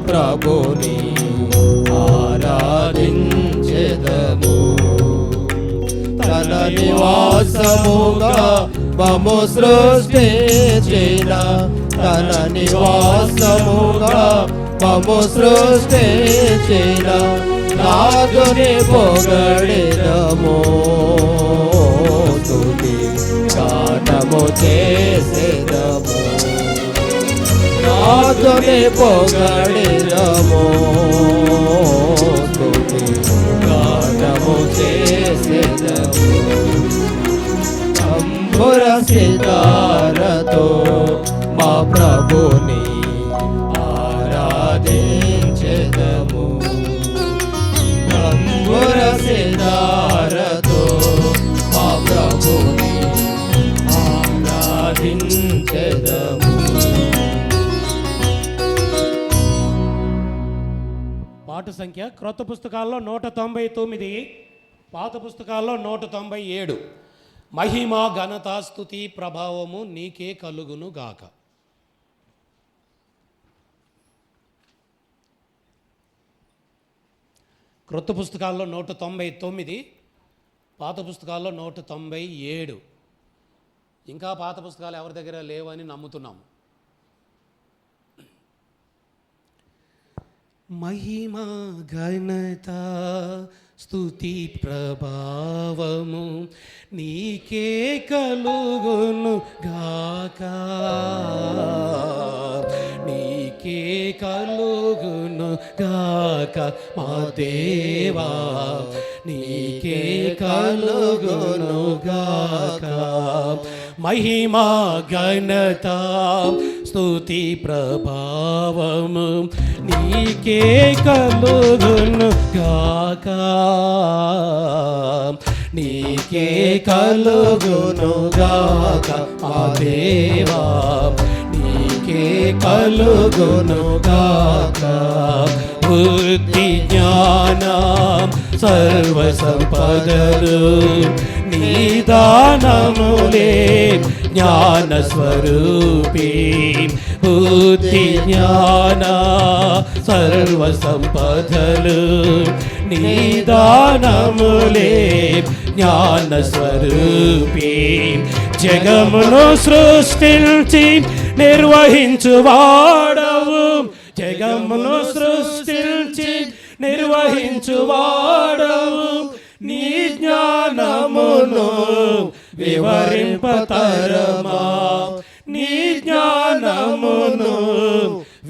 ప్రభుని ఆరాధించెదము. తన నివాసముగా మము సృష్టించిన, తన నివాసముగా మము సృష్టించిన నాథుని పొగడెదము. స్తుతి గానము చేసెదము, నాథుని పొగడెదము. స్తుతి గానము చేసెదము. తంబుర సితారతో మా ప్రభుని ఆరాధించెదము. తంబుర సితారతో మా ప్రభుని ఆరాధించెదము. పాట సంఖ్య క్రొత్త పుస్తకాల్లో 199, పాత పుస్తకాల్లో 197. మహిమ ఘనత స్తుతి ప్రభావము నీకే కలుగును గాక. క్రొత్త పుస్తకాల్లో 199, పాత పుస్తకాల్లో 197. ఇంకా పాత పుస్తకాలు ఎవరి దగ్గర లేవని నమ్ముతున్నాము. మహిమ ఘనత స్తుతి ప్రభావము నీకే కలుగును గాక, నీకే కలుగును గాక మా దేవా, నీకే కలుగును గాక. మహిమ ఘనత స్తుతి ప్రభావము నీకే కలుగును గాక, నీకే కలుగును గాక మా దేవా, నీకే కలుగును గాక. బుద్ధి జ్ఞానం సర్వ సంపదలు నిదానములే జ్ఞాన స్వరూపి. బుద్ధి జ్ఞాన సర్వ సంపదలు నిదానములే జ్ఞాన స్వరూపి. జగమును సృష్టించి నిర్వహించువాడవు, జగమును సృష్టించి నిర్వహించువాడవు. నీ జ్ఞానమును వివరింపతరమా, నీ జ్ఞానమును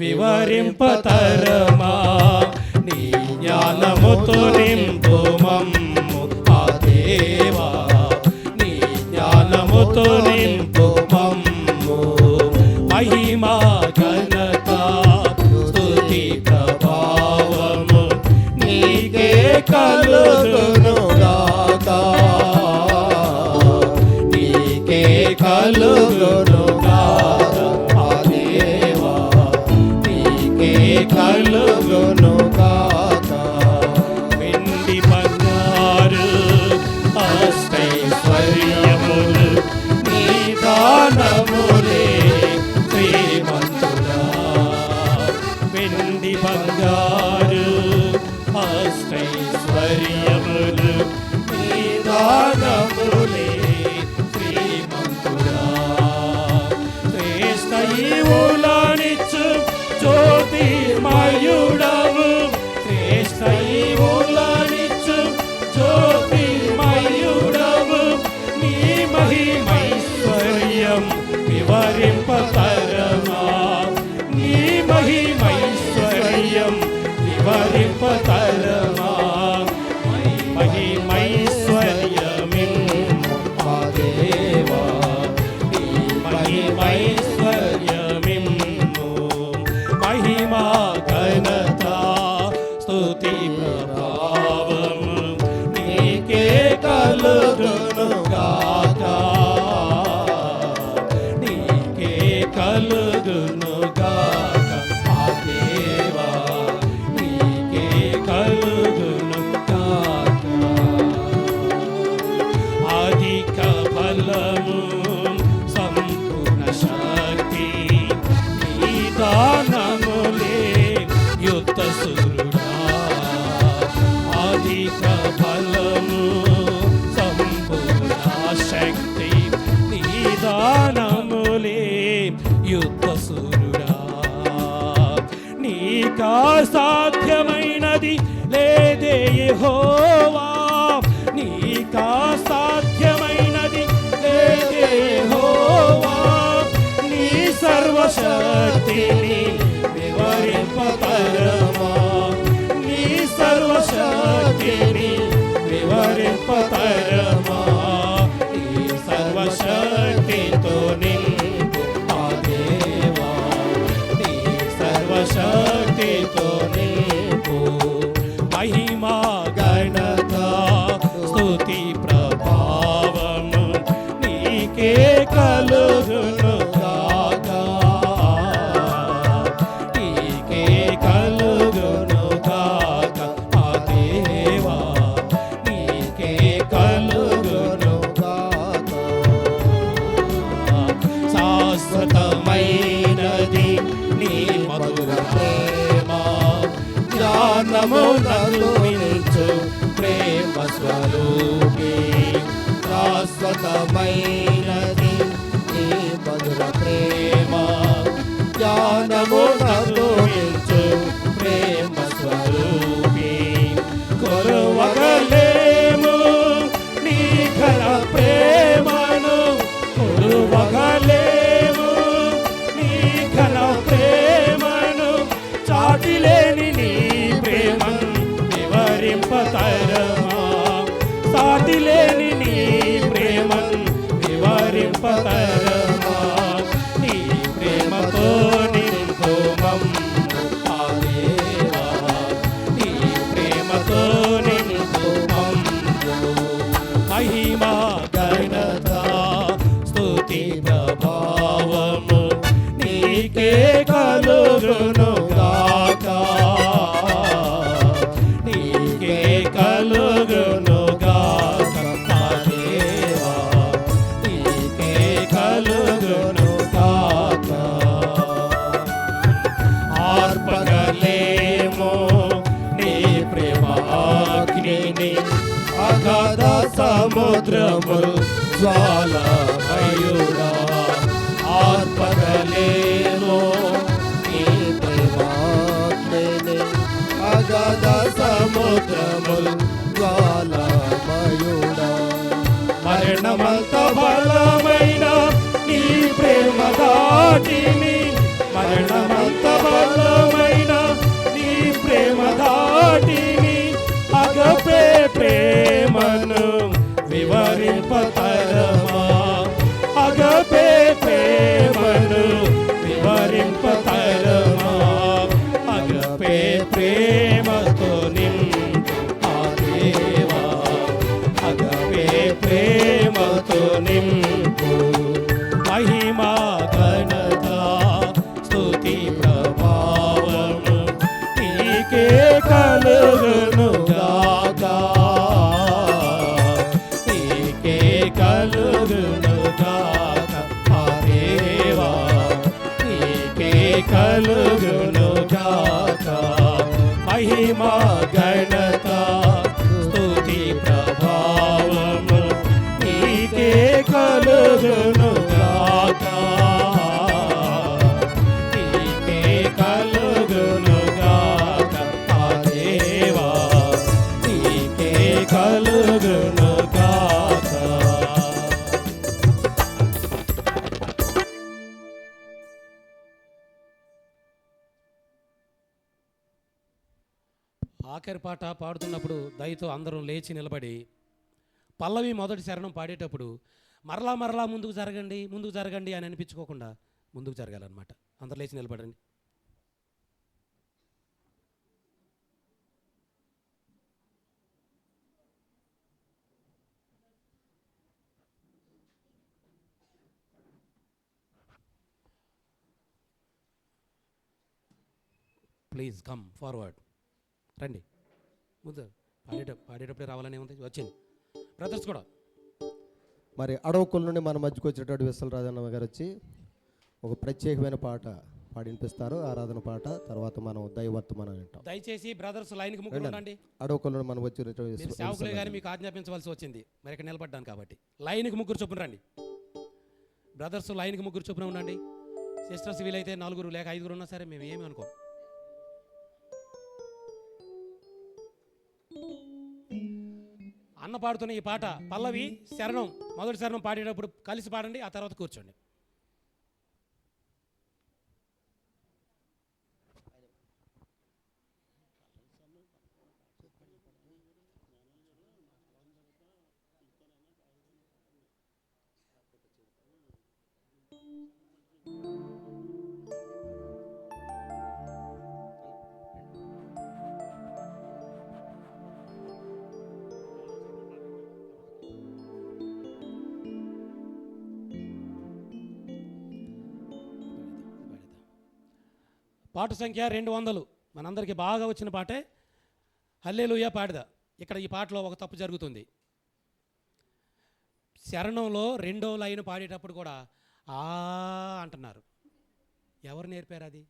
వివరింపతరమా. నీ జ్ఞానముతో నింపు మమ్ము ఆ దేవా, నీ జ్ఞానముతో నింపు మమ్ము. మహిమ ఘనత స్తుతి ప్రభావము నీకే కలుగును గాక, నీకే కలుగును గాక ఆ దేవా, నీకే కలుగును గాక. వెండి బంగారు అష్టైశ్వర్యములు నీ దానములే శ్రీమంతుడా. వెండి బంగారు అష్టైశ్వర్యములు నీ దానములే శ్రీమంతుడా. యుద్ధ సూర్యుడా నీకా సాధ్యమైనది లేదే యెహోవా నీకా సాధ్యమైనది లేదే యెహోవా నీ సర్వశక్తిని వివరింపతరమా నీ సర్వశక్తిని వివరింపతరమా నీ సర్వశక్తితో నింపు ఆ దేవా నీ సర్వశక్తితో నింపు మహిమా గణత స్తుతి ప్రభావము నీకే కలుగును గాక నీకే కలుగును గాక ఆ దేవా నీకే కలుగును గాక శాశ్వతమైనది నీ మధుర ప్రేమ జ్ఞానము నన్ను మించు ప్రేమ స్వరూపి శాశ్వతమైనది నీ మధుర ప్రేమ జ్ఞానము నన్ను మించు ప్రేమ స్వరూపి కొరువగలేము నీ ఘన ప్రేమను కొరువగలేము నీ ఘన ప్రేమను చాటిలేని నీ ప్రేమను వివరింపతరమా సాటిలేని నీ ప్రేమను వివరింపతరమా నీ ప్రేమతో నింపు మమ్ము ఆ దేవా నీ ప్రేమతో నింపు మమ్ము మహిమా ఘనత స్తుతి ప్రభావము నీకే కలుగును గాక నీకే కలుగును గాక ఆ దేవా నీకే కలుగును గాక ఆర్పగలేమో నీ ప్రేమాగ్నిని అగాధ సముద్రములు జ్వాలమయుడా ఆర్పగలేమో నీ ప్రేమాగ్నిని అగాధ సముద్రములు జ్వాలమయుడా మరణమంత బలమైన నీ ప్రేమ దాటిని మరణమంత బలమైన నీ ప్రేమ దాటిని అగపే ప్రేమను వివరింపతరమా అగపే ప్రేమను వివరింపతరమా అగపే ప్రేమతో నింపు ఆ దేవా అగపే ప్రేమతో నింపు మహిమా ఘనత స్తుతి ప్రభావము నీకే కలుగును గాక నీకే కలుగును గాక ఆ దేవా నీకే కలుగును గాక మహిమా ఘనత స్తుతి ప్రభావము నీకే కలుగును గాక నీకే కలుగును గాక ఆ దేవా నీకే కలుగును గాక ఆఖరి పాట పాడుతున్నప్పుడు దయతో అందరం లేచి నిలబడి పల్లవి మొదటి చరణం పాడేటప్పుడు మరలా మరలా ముందుకు జరగండి అని అనిపించుకోకుండా ముందుకు జరగాలన్నమాట. అందరు లేచి నిలబడండి. Please come forward. రండి ముందు. పాడేటప్పుడే రావాలనే ఉంది. వచ్చింది బ్రదర్స్ కూడా. మరి అడవుకుల నుండి మన మధ్యకు వచ్చినటువంటి విశ్వల రాజన్న గారు వచ్చి ఒక ప్రత్యేకమైన పాట పాడి వినిపిస్తారు. ఆరాధన పాట తర్వాత మనం దైవవర్తమానం వింటాం. దయచేసి బ్రదర్స్ లైన్కి ముగ్గురు ఉండండి. అడవుకుల నుండి మనం వచ్చినటువంటి సేవకులే గారు మీకు ఆజ్ఞాపించవలసి వచ్చింది, మరి ఇక్కడ నిలబడ్డాను కాబట్టి. లైన్కి ముగ్గురు చొప్పున రండి బ్రదర్స్, లైన్కి ముగ్గురు చొప్పున ఉండండి. సిస్టర్స్ వీలైతే 4 లేక 5 ఉన్నా సరే మేము ఏమి అనుకోం. అన్న పాడుతున్న ఈ పాట పల్లవి శరణం, మొదటి శరణం పాడేటప్పుడు కలిసి పాడండి, ఆ తర్వాత కూర్చోండి. పాట సంఖ్య 200, మనందరికీ బాగా వచ్చిన పాటే హల్లెలూయా పాడదా. ఇక్కడ ఈ పాటలో ఒక తప్పు జరుగుతుంది. శరణంలో 2వ లైన్ పాడేటప్పుడు కూడా ఆ అంటున్నారు. ఎవరు నేర్పారు అది?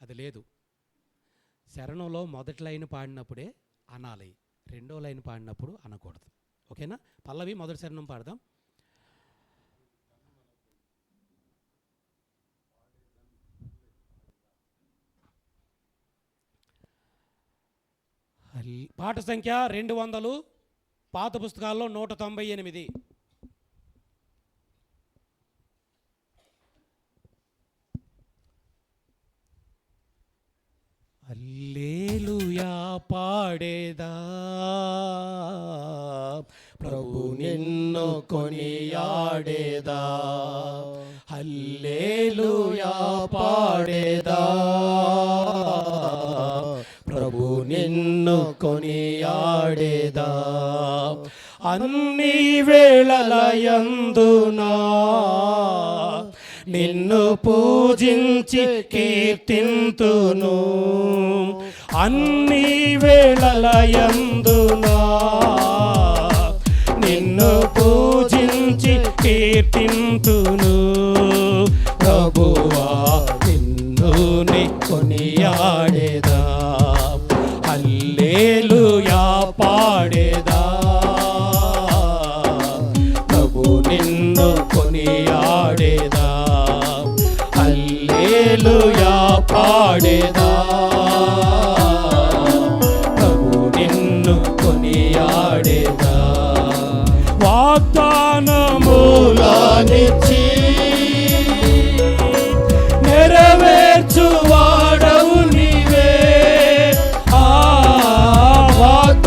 అది లేదు. శరణంలో మొదటి లైన్ పాడినప్పుడే అనాలి, 2వ లైన్ పాడినప్పుడు అనకూడదు. ఓకేనా? పల్లవి మొదటి శరణం పాడదాం. పాట సంఖ్య 200, పాత పుస్తకాల్లో 198. హల్లెలూయా పాడేదా, ప్రభు నిన్ను కొనియాడేదా. హల్లెలూయా పాడేదా, ప్రభు నిన్ను కొనియాడేదా. అన్ని వేళలయందునా నిన్ను పూజించి కీర్తింతును. అన్ని వేళలయందునా నిన్ను పూజించి కీర్తింతును. ప్రభువా నిన్ను నే కొనియాడేదా. హల్లెలూయా పాడేదా, ప్రభు నిన్ను కొనియాడేదా. హల్లెలూయా పాడేదా, ప్రభు నిన్ను కొనియాడేదా. వాగ్దానములనిచ్చి నెరవేర్చువాడవు నీవే. ఆ వాగ్దానములనిచ్చి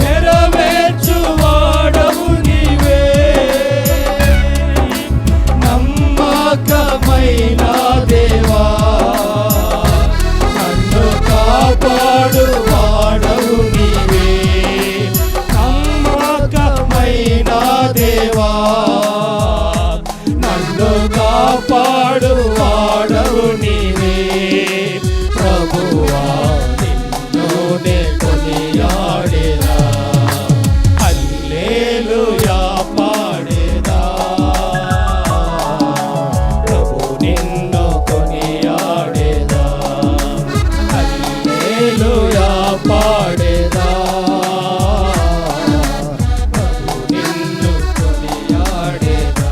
నెరవేర్చువాడవు నీవే. నమ్మకమైన దేవా, నన్ను కాపాడు వాడవు నీవే. నమ్మకమైన దేవా, నన్ను కాపాడు వాడవు నీవే. ప్రభువా నిన్ను నే కొనియాడేదా. హల్లెలూయా పాడేదా, ప్రభు నిన్ను కొనియాడేదా. హల్లెలూయా పాడేదా, ప్రభు నిన్ను కొనియాడేదా.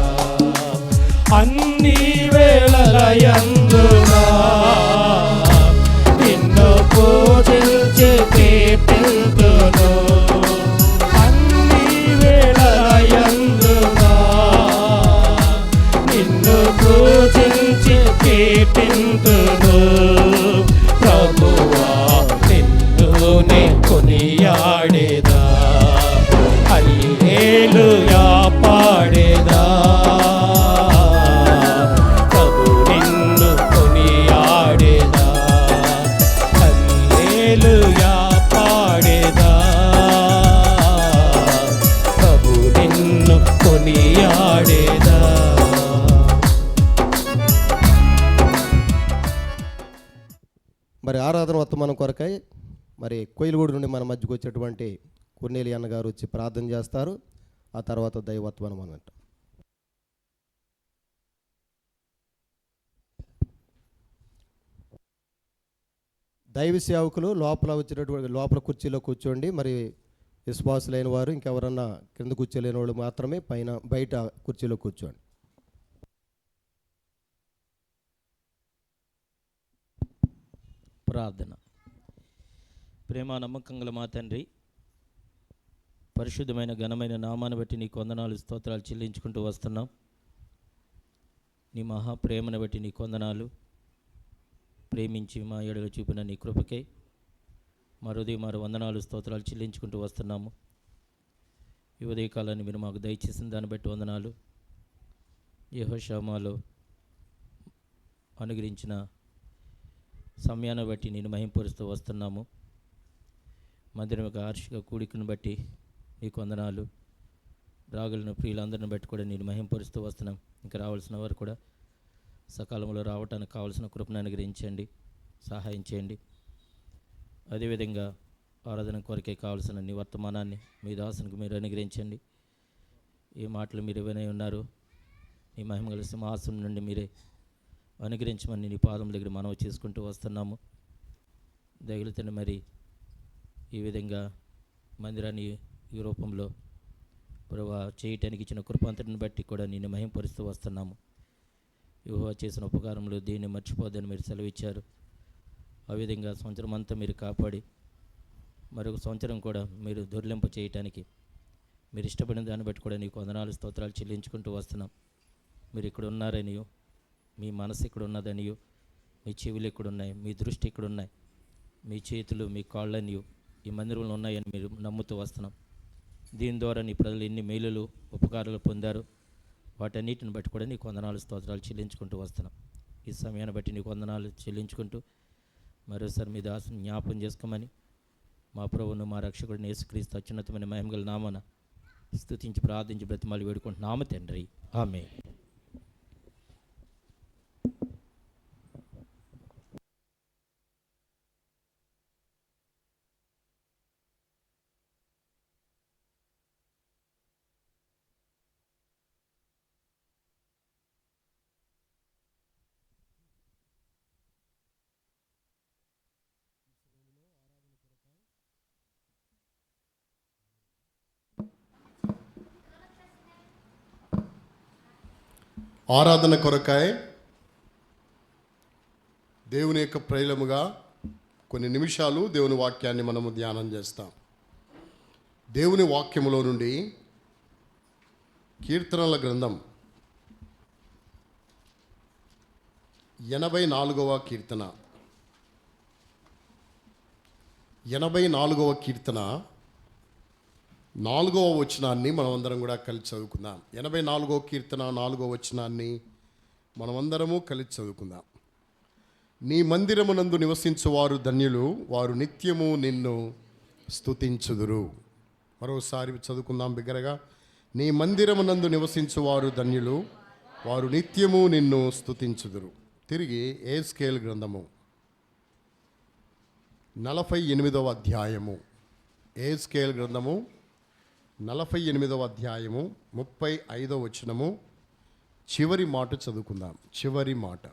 అన్ని వేళలయందునా నిన్ను పూజించి కీర్తింతును. అన్ని వేళలయందునా నిన్ను పూజించి కీర్తింతును. ప్రభువా నిన్ను నే కొనియాడేదా. హల్లెలూయా పాడేదా, ప్రభు నిన్ను కొనియాడేదా. హల్లెలూయా పాడేదా, ప్రభు నిన్ను కొనియాడేదా. మరి ఆరాధన వర్తమానం కొరకై మరి కోయిలగూడు నుండి మన మధ్యకు వచ్చేటువంటి కొర్నేలి అన్నగారు వచ్చి ప్రార్థన చేస్తారు. ఆ తర్వాత దైవత్వనం అన్నట్టు. దైవ సేవకులు లోపల వచ్చేటటువంటి లోపల కుర్చీలో కూర్చోండి. మరి విశ్వాసులైన వారు ఇంకెవరన్నా కింద కూర్చోలేని వాళ్ళు మాత్రమే బయట కుర్చీలో కూర్చోండి. ప్రార్థన. ప్రేమ నమ్మకం గల మా తండ్రి, పరిశుద్ధమైన ఘనమైన నామాన్ని బట్టి నీకు వందనాలు స్తోత్రాలు చెల్లించుకుంటూ వస్తున్నాం. నీ మహాప్రేమను బట్టి నీకు వందనాలు. ప్రేమించి మా ఎడలో చూపిన నీ కృపకే మరో వందనాలు స్తోత్రాలు చెల్లించుకుంటూ వస్తున్నాము. ఈ ఉదయకాలాన్ని మీరు మాకు దయచేసిన దాన్ని బట్టి వందనాలు. యెహోషామాలో అనుగ్రహించిన సమయాన్ని బట్టి నేను మహింపరుస్తూ వస్తున్నాము. మందిరం యొక్క వార్షిక కూడికను బట్టి నీకు వందనాలు. రాగులను ప్రియులందరిని బట్టి కూడా నేను మహింపరుస్తూ వస్తున్నాం. ఇంకా రావాల్సిన వారు కూడా సకాలంలో రావటానికి కావాల్సిన కృపను అనుగ్రహించండి, సహాయం చేయండి. అదేవిధంగా ఆరాధన కొరకే కావాల్సిన నీ వర్తమానాన్ని మీ దాసునికి మీరు అనుగ్రహించండి. ఈ మాటలు మీరు వినై ఉన్నారు. నీ మహిమగల సింహాసనం నుండి మీరే అనుగ్రహించమని నీ పాదం దగ్గర మనవి చేసుకుంటూ వస్తున్నాము. దయగలుగుతున్న మరి ఈ విధంగా మందిరాన్ని ఈ రూపంలో ప్రభువా చేయటానికి ఇచ్చిన కృపాంతటిని బట్టి కూడా నేను మహింపరుస్తూ వస్తున్నాము. యెహోవా చేసిన ఉపకారంలో దీన్ని మర్చిపోద్దని మీరు సెలవిచ్చారు. ఆ విధంగా సంవత్సరం అంతా మీరు కాపాడి మరొక సంవత్సరం కూడా మీరు దొర్లింప చేయటానికి మీరు ఇష్టపడిన దాన్ని బట్టి కూడా నీకు వందనాలు స్తోత్రాలు చెల్లించుకుంటూ వస్తున్నాం. మీరు ఇక్కడ ఉన్నారనియో, మీ మనసు ఇక్కడ ఉన్నదనియో, మీ చెవులు ఇక్కడ ఉన్నాయి, మీ దృష్టి ఇక్కడ ఉన్నాయి, మీ చేతులు మీ కాళ్ళనియో ఈ మందిరంలో ఉన్నాయని మీరు నమ్ముతూ వస్తున్నాం. దీని ద్వారా నీ ప్రజలు ఎన్ని మేలులు ఉపకారాలు పొందారు, వాటన్నిటిని బట్టి కూడా నీకు వందనాలు స్తోత్రాలు చెల్లించుకుంటూ వస్తున్నాం. ఈ సమయాన్ని బట్టి నీకు వందనాలు చెల్లించుకుంటూ మరోసారి మీ దాసుని జ్ఞాపకం చేసుకోమని మా ప్రభువును మా రక్షకుడిని యేసుక్రీస్తు అత్యున్నతమైన మహిమగల నామన స్తుతించి ప్రార్థించి బ్రతిమాలి వేడుకుంటున్నాము తండ్రి, ఆమేన్. ఆరాధన కొరకాయ దేవుని యొక్క ప్రేలముగా కొన్ని నిమిషాలు దేవుని వాక్యాన్ని మనము ధ్యానం చేస్తాం. దేవుని వాక్యములో నుండి కీర్తనల గ్రంథం 84వ కీర్తన 84వ కీర్తన 4వ వచనాన్ని మనమందరం కూడా కలిసి చదువుకుందాం. 84వ కీర్తన 4వ వచనాన్ని మనమందరము కలిసి చదువుకుందాం. నీ మందిరమునందు నివసించువారు ధన్యులు, వారు నిత్యము నిన్ను స్తుతించుదురు. మరోసారి చదువుకుందాం బిగ్గరగా. నీ మందిరమునందు నివసించువారు ధన్యులు, వారు నిత్యము నిన్ను స్తుతించుదురు. తిరిగి యెహెజ్కేలు గ్రంథము 48వ అధ్యాయము, యెహెజ్కేలు గ్రంథము 48వ అధ్యాయము 35వ వచనము చివరి మాట చదువుకుందాం. చివరి మాట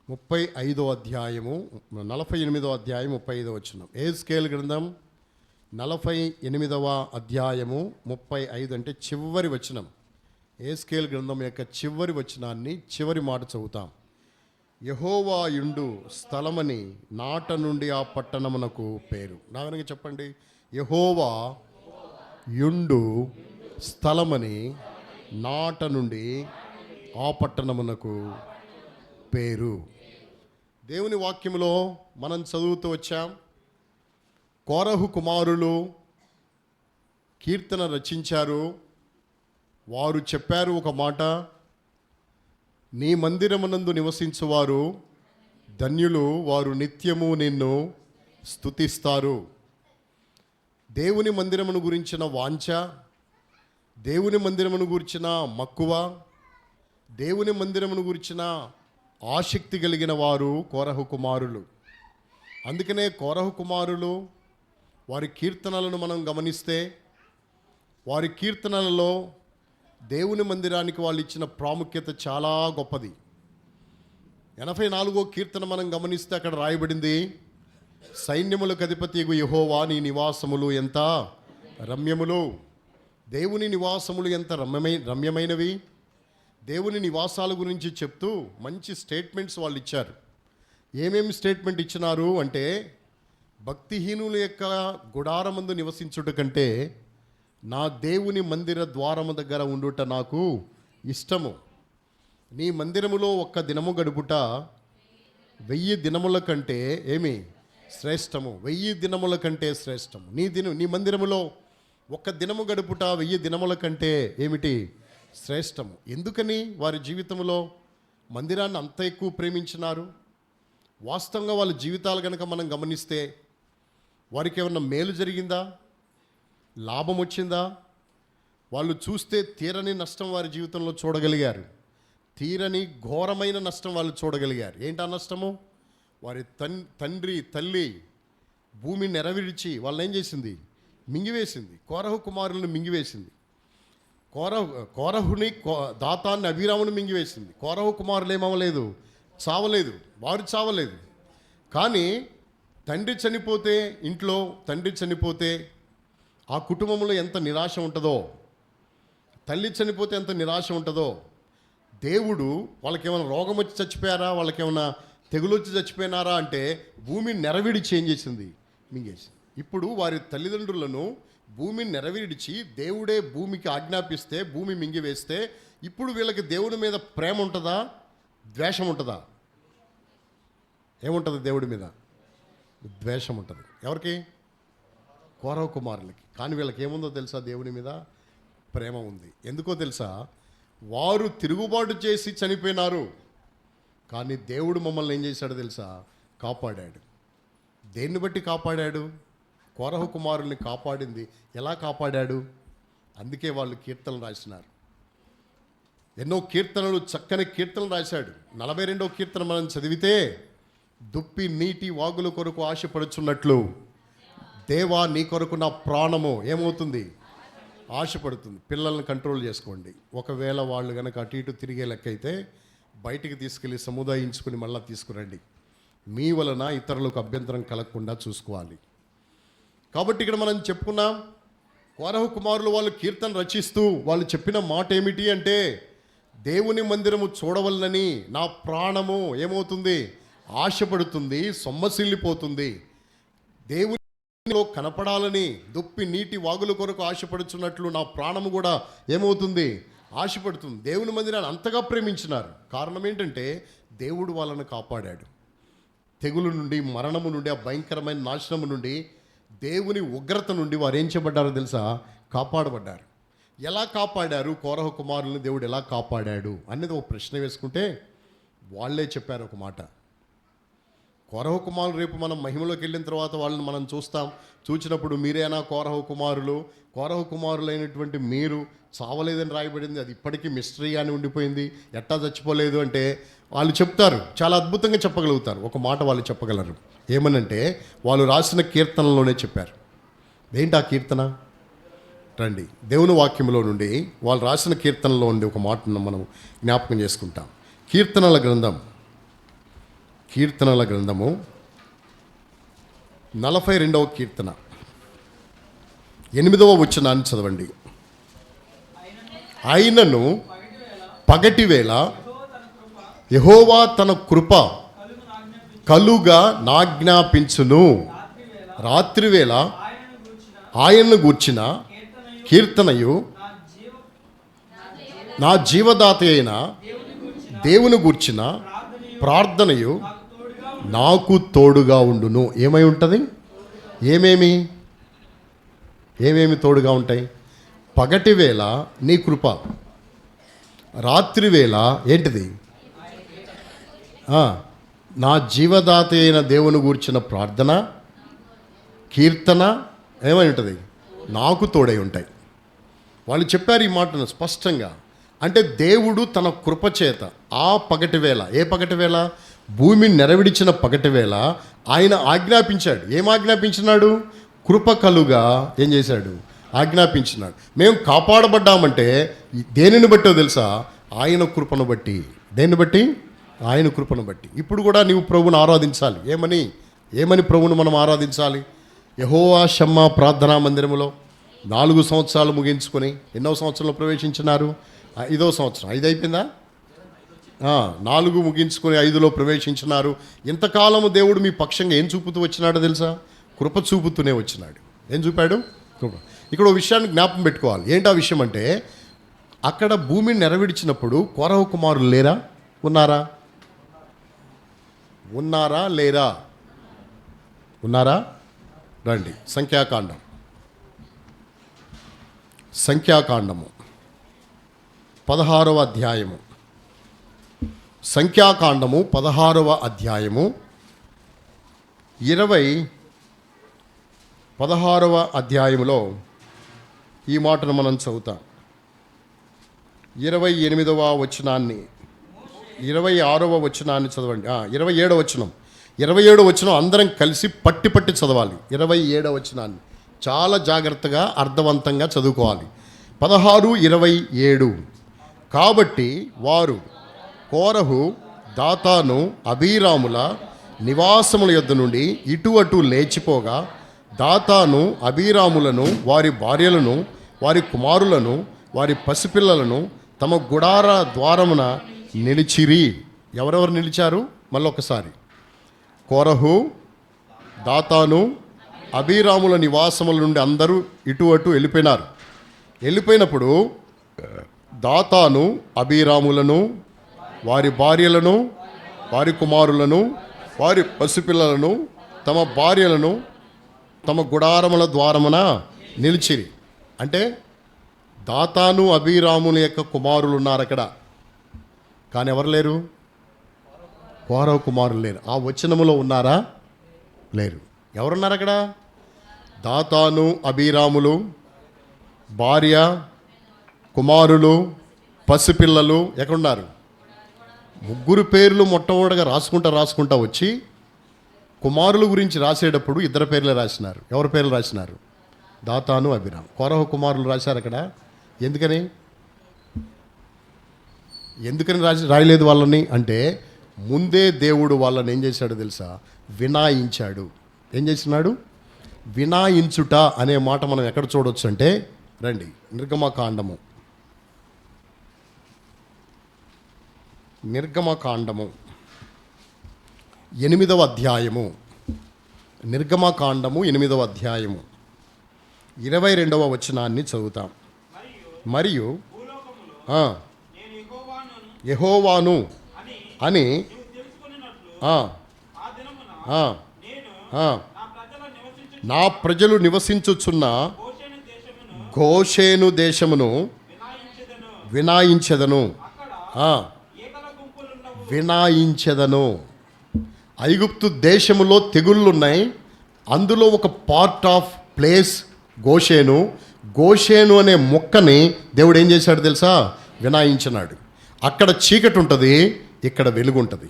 35వ అధ్యాయము 48వ అధ్యాయం 35వ వచనం. యెహెజ్కేలు గ్రంథం 48వ అధ్యాయము 35 అంటే చివరి వచనం. యెహెజ్కేలు గ్రంథం యొక్క చివరి వచనాన్ని చివరి మాట చదువుతాం. యెహోవా యుండు స్థలమని నాట నుండి ఆ పట్టణమునకు పేరు. నాగనగా చెప్పండి. యెహోవా యుండు స్థలమని నాట నుండి ఆ పట్టణమునకు పేరు. దేవుని వాక్యములో మనం చదువుతూ వచ్చాం. కోరహు కుమారులు కీర్తన రచించారు. వారు చెప్పారు ఒక మాట, నీ మందిరమునందు నివసించువారు ధన్యులు, వారు నిత్యము నిన్ను స్తుతిస్తారు. దేవుని మందిరమును గురించిన వాంఛ, దేవుని మందిరమును గురించిన మక్కువ, దేవుని మందిరమును గురించిన ఆసక్తి కలిగిన వారు కోరహు కుమారులు. అందుకనే కోరహు కుమారులు వారి కీర్తనలను మనం గమనిస్తే, వారి కీర్తనలలో దేవుని మందిరానికి వాళ్ళు ఇచ్చిన ప్రాముఖ్యత చాలా గొప్పది. 84వ కీర్తన మనం గమనిస్తే అక్కడ రాయబడింది, సైన్యములకు అధిపతియగు యెహోవా నీ నివాసములు ఎంత రమ్యములు. దేవుని నివాసములు ఎంత రమ్యమైనవి. దేవుని నివాసాల గురించి చెప్తూ మంచి స్టేట్మెంట్స్ వాళ్ళు ఇచ్చారు. ఏమేమి స్టేట్మెంట్ ఇచ్చినారు అంటే, భక్తిహీనుల యొక్క గుడారమందు నివసించుట కంటే నా దేవుని మందిర ద్వారము దగ్గర ఉండుట నాకు ఇష్టము. నీ మందిరములో ఒక్క దినము గడుపుట 1000 దినముల కంటే ఏమి శ్రేష్టము. 1000 దినముల కంటే శ్రేష్టము. నీ మందిరములో ఒక్క దినము గడుపుట 1000 దినముల కంటే ఏమిటి శ్రేష్టము. ఎందుకని వారి జీవితంలో మందిరాన్ని అంత ఎక్కువ ప్రేమించినారు? వాస్తవంగా వాళ్ళ జీవితాలు కనుక మనం గమనిస్తే వారికి ఏమన్నా మేలు జరిగిందా? లాభం వచ్చిందా? వాళ్ళు చూస్తే తీరని నష్టం వారి జీవితంలో చూడగలిగారు. తీరని ఘోరమైన నష్టం వాళ్ళు చూడగలిగారు. ఏంటా నష్టము? వారి తండ్రి తల్లి భూమి నెరవేర్చి వాళ్ళని ఏం చేసింది? మింగివేసింది. కోరహు కుమారులను మింగివేసింది. కోరహుని దాతాన్ని అభిరాముని మింగివేసింది. కోరహు కుమారులు ఏమవలేదు, చావలేదు. వారు చావలేదు. కానీ తండ్రి చనిపోతే, ఇంట్లో తండ్రి చనిపోతే ఆ కుటుంబంలో ఎంత నిరాశ ఉంటుందో, తల్లి చనిపోతే ఎంత నిరాశ ఉంటుందో. దేవుడు వాళ్ళకేమైనా రోగం వచ్చి చచ్చిపోయారా, వాళ్ళకేమైనా తెగులు వచ్చి చచ్చిపోయినారా అంటే భూమిని నెరవిడిచి ఏం చేసింది? మింగేసింది. ఇప్పుడు వారి తల్లిదండ్రులను భూమిని నెరవేర్చి దేవుడే భూమికి ఆజ్ఞాపిస్తే భూమి మింగివేస్తే ఇప్పుడు వీళ్ళకి దేవుడి మీద ప్రేమ ఉంటుందా, ద్వేషం ఉంటుందా? ఏముంటుంది? దేవుడి మీద ద్వేషం ఉంటుంది. ఎవరికి? కోరవ కుమారులకి. కానీ వీళ్ళకి ఏముందో తెలుసా? దేవుని మీద ప్రేమ ఉంది. ఎందుకో తెలుసా? వారు తిరుగుబాటు చేసి చనిపోయినారు, కానీ దేవుడు మమ్మల్ని ఏం చేశాడో తెలుసా? కాపాడాడు. దేన్ని బట్టి కాపాడాడు? కోరహు కుమారుల్ని కాపాడింది. ఎలా కాపాడాడు? అందుకే వాళ్ళు కీర్తనలు రాసినారు. ఎన్నో కీర్తనలు, చక్కని కీర్తనలు రాశాడు. 42వ కీర్తన మనం చదివితే, దుప్పి నీటి వాగుల కొరకు ఆశపడుచున్నట్లు దేవా నీ కొరకు నా ప్రాణము ఏమవుతుంది? ఆశపడుతుంది. పిల్లల్ని కంట్రోల్ చేసుకోండి. ఒకవేళ వాళ్ళు కనుక అటు ఇటు తిరిగే లెక్క అయితే బయటికి తీసుకెళ్ళి సముదాయించుకుని మళ్ళీ తీసుకురండి. మీ వలన ఇతరులకు అభ్యంతరం కలగకుండా చూసుకోవాలి. కాబట్టి ఇక్కడ మనం చెప్పుకున్నాం, కోరహు కుమారులు వాళ్ళు కీర్తన రచిస్తూ వాళ్ళు చెప్పిన మాట ఏమిటి అంటే, దేవుని మందిరము చూడవలనని నా ప్రాణము ఏమవుతుంది? ఆశపడుతుంది, సొమ్మసిల్లిపోతుంది. దేవునిలో కనపడాలని దుప్పి నీటి వాగుల కొరకు ఆశపడుచున్నట్లు నా ప్రాణము కూడా ఏమవుతుంది? ఆశపడుతుంది. దేవుని మందిరాన్ని అంతగా ప్రేమించినారు. కారణం ఏంటంటే దేవుడు వాళ్ళను కాపాడాడు. తెగులు నుండి, మరణము నుండి, ఆ భయంకరమైన నాశనము నుండి, దేవుని ఉగ్రత నుండి వారు ఏం చేయబడ్డారో తెలుసా? కాపాడబడ్డారు. ఎలా కాపాడారు? కోరహు కుమారులను దేవుడు ఎలా కాపాడాడు అనేది ఒక ప్రశ్న వేసుకుంటే వాళ్ళే చెప్పారు ఒక మాట. కోరహు కుమారులు రేపు మనం మహిమలోకి వెళ్ళిన తర్వాత వాళ్ళని మనం చూసినప్పుడు మీరేనా కోరహు కుమారులు? కోరహు కుమారులైనటువంటి మీరు చావలేదని రాయబడింది. అది ఇప్పటికీ మిస్టరీగానే ఉండిపోయింది. ఎట్టా చచ్చిపోలేదు అంటే వాళ్ళు చెప్తారు, చాలా అద్భుతంగా చెప్పగలుగుతారు. ఒక మాట వాళ్ళు చెప్పగలరు. ఏమనంటే వాళ్ళు రాసిన కీర్తనలోనే చెప్పారు. ఏంటి ఆ కీర్తన? రండి, దేవుని వాక్యంలో నుండి వాళ్ళు రాసిన కీర్తనలో ఉండి ఒక మాటను మనం జ్ఞాపకం చేసుకుంటాం. కీర్తనల గ్రంథము 42వ కీర్తన 8వ వచనాన్ని చదవండి. అయినను పగటి వేళ యెహోవా తన కృప కలుగా నాజ్ఞాపించును. రాత్రివేళ ఆయన్ను గూర్చిన కీర్తనయు నా జీవదాత అయిన దేవుని గూర్చిన ప్రార్థనయు నాకు తోడుగా ఉండును. ఏమై ఉంటుంది? ఏమేమి తోడుగా ఉంటాయి? పగటి వేళ నీ కృప, రాత్రివేళ ఏంటిది? నా జీవదాత అయిన దేవుని గూర్చిన ప్రార్థన, కీర్తన ఏమై ఉంటుంది? నాకు తోడై ఉంటాయి. వాళ్ళు చెప్పారు ఈ మాటను స్పష్టంగా. అంటే దేవుడు తన కృపచేత ఆ పగటి వేళ, ఏ పగటి వేళ? భూమిని నెరవిడిచిన పగటి వేళ ఆయన ఆజ్ఞాపించాడు. ఏం ఆజ్ఞాపించినాడు? కృప కలుగా ఏం చేశాడు? ఆజ్ఞాపించినాడు. మేము కాపాడబడ్డామంటే దేనిని బట్టో తెలుసా? ఆయన కృపను బట్టి. దేన్ని బట్టి? ఆయన కృపను బట్టి. ఇప్పుడు కూడా నీవు ప్రభువును ఆరాధించాలి. ఏమని ప్రభువును మనం ఆరాధించాలి? యెహోవా షమ్మా ప్రార్థనా మందిరములో 4 సంవత్సరాలు ముగించుకొని ఎన్నో సంవత్సరంలో ప్రవేశించినారు? 5వ సంవత్సరం. 5 అయిపోయిందా? 4 ముగించుకొని 5లో ప్రవేశించినారు. ఇంతకాలము దేవుడు మీ పక్షంగా ఏం చూపుతూ వచ్చినాడో తెలుసా? కృప చూపుతూనే వచ్చినాడు. ఏం చూపాడు? కృప. ఇక్కడ ఒక విషయాన్ని జ్ఞాపకం పెట్టుకోవాలి. ఏంటి ఆ విషయం అంటే, అక్కడ భూమిని నెరవేర్చినప్పుడు కోరహు కుమారులు లేరా? ఉన్నారా? ఉన్నారా లేరా? ఉన్నారా? రండి, సంఖ్యాకాండము 16వ అధ్యాయము. సంఖ్యాకాండము 16వ అధ్యాయము 16వ అధ్యాయములో ఈ మాటను మనం చదువుతాం. 28వ వచనాన్ని, 26వ వచనాన్ని చదవండి. 27వ వచనం, 27వ వచనం అందరం కలిసి పట్టి చదవాలి. 27వ వచనాన్ని చాలా జాగ్రత్తగా అర్థవంతంగా చదువుకోవాలి. 16, 27. కాబట్టి వారు కోరహు, దాతాను, అబీరాముల నివాసముల యొద్ద నుండి ఇటు అటు లేచిపోగా, దాతాను అబీరాములను, వారి భార్యలను, వారి కుమారులను, వారి పసిపిల్లలను తమ గుడార ద్వారమున నిలిచిరి. ఎవరెవరు నిలిచారు? మళ్ళొకసారి. కోరహు, దాతాను, అబీరాముల నివాసముల నుండి అందరూ ఇటు అటు వెళ్ళిపోయినారు. వెళ్ళిపోయినప్పుడు దాతాను అబీరాములను, వారి భార్యలను, వారి కుమారులను, వారి పసిపిల్లలను, తమ భార్యలను తమ గుడారముల ద్వారమున నిలిచిరి. అంటే దాతాను అబీరాముల యొక్క కుమారులు ఉన్నారు అక్కడ, కానీ ఎవరు లేరు? కోరహు కుమారులు లేరు. ఆ వచనములో ఉన్నారా? లేరు. ఎవరున్నారు అక్కడ? దాతాను అబీరాములు, భార్య, కుమారులు, పసిపిల్లలు ఎక్కడున్నారు? 3 పేర్లు మొట్టమొదటిగా రాసుకుంటా వచ్చి కుమారుల గురించి రాసేటప్పుడు 2 పేర్లే రాసినారు. ఎవరి పేర్లు రాసినారు? దాతాను, అబీరాము. కోరహు కుమారులు రాశారు అక్కడ. ఎందుకని రాయలేదు వాళ్ళని అంటే, ముందే దేవుడు వాళ్ళని ఏం చేశాడు తెలుసా? వినాయించాడు. ఏం చేసినాడు? వినాయించుట అనే మాట మనం ఎక్కడ చూడవచ్చు అంటే, రండి, నిర్గమకాండము 8వ అధ్యాయము. నిర్గమకాండము 8వ అధ్యాయము 22వ వచనాన్ని చదువుతాం. మరియు యెహోవాను అని నా ప్రజలు నివసించుచున్న గోషేను దేశమును వినాయించెదను. వినాయించెదను. ఐగుప్తు దేశములో తెగుళ్ళున్నాయి. అందులో ఒక పార్ట్ ఆఫ్ ప్లేస్ గోషేను. గోషేను అనే మొక్కని దేవుడు ఏం చేశాడు తెలుసా? వినాయించినాడు. అక్కడ చీకటి ఉంటుంది, ఇక్కడ వెలుగు ఉంటుంది.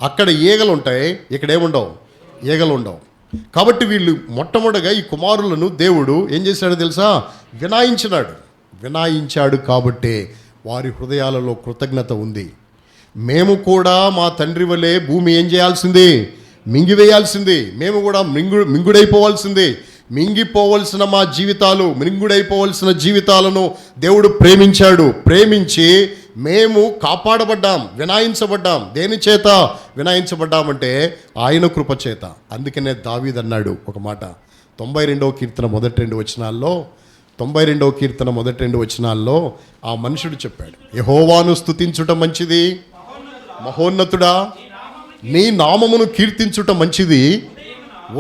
అక్కడ ఈగలు ఉంటాయి, ఇక్కడ ఏముండవు, ఈగలు ఉండవు. కాబట్టి వీళ్ళు మొట్టమొదటిగా ఈ కుమారులను దేవుడు ఏం చేశాడు తెలుసా? వినాయించాడు. కాబట్టి వారి హృదయాలలో కృతజ్ఞత ఉంది. మేము కూడా మా తండ్రి వలె భూమి ఏం చేయాల్సింది? మింగివేయాల్సింది. మేము కూడా మింగుడైపోవాల్సింది. మింగిపోవలసిన మా జీవితాలు, మింగుడైపోవలసిన జీవితాలను దేవుడు ప్రేమించాడు. ప్రేమించి మేము కాపాడబడ్డాం, వినాయించబడ్డాం. దేని చేత వినాయించబడ్డామంటే ఆయన కృప చేత. అందుకనే దావీదు అన్నాడు ఒక మాట, 92వ కీర్తన మొదటి 2 వచనాల్లో, 92వ కీర్తన మొదటి 2 వచనాల్లో ఆ మనుషుడు చెప్పాడు, యెహోవాను స్తుతించుట మంచిది, మహోన్నతుడా నీ నామమును కీర్తించుట మంచిది.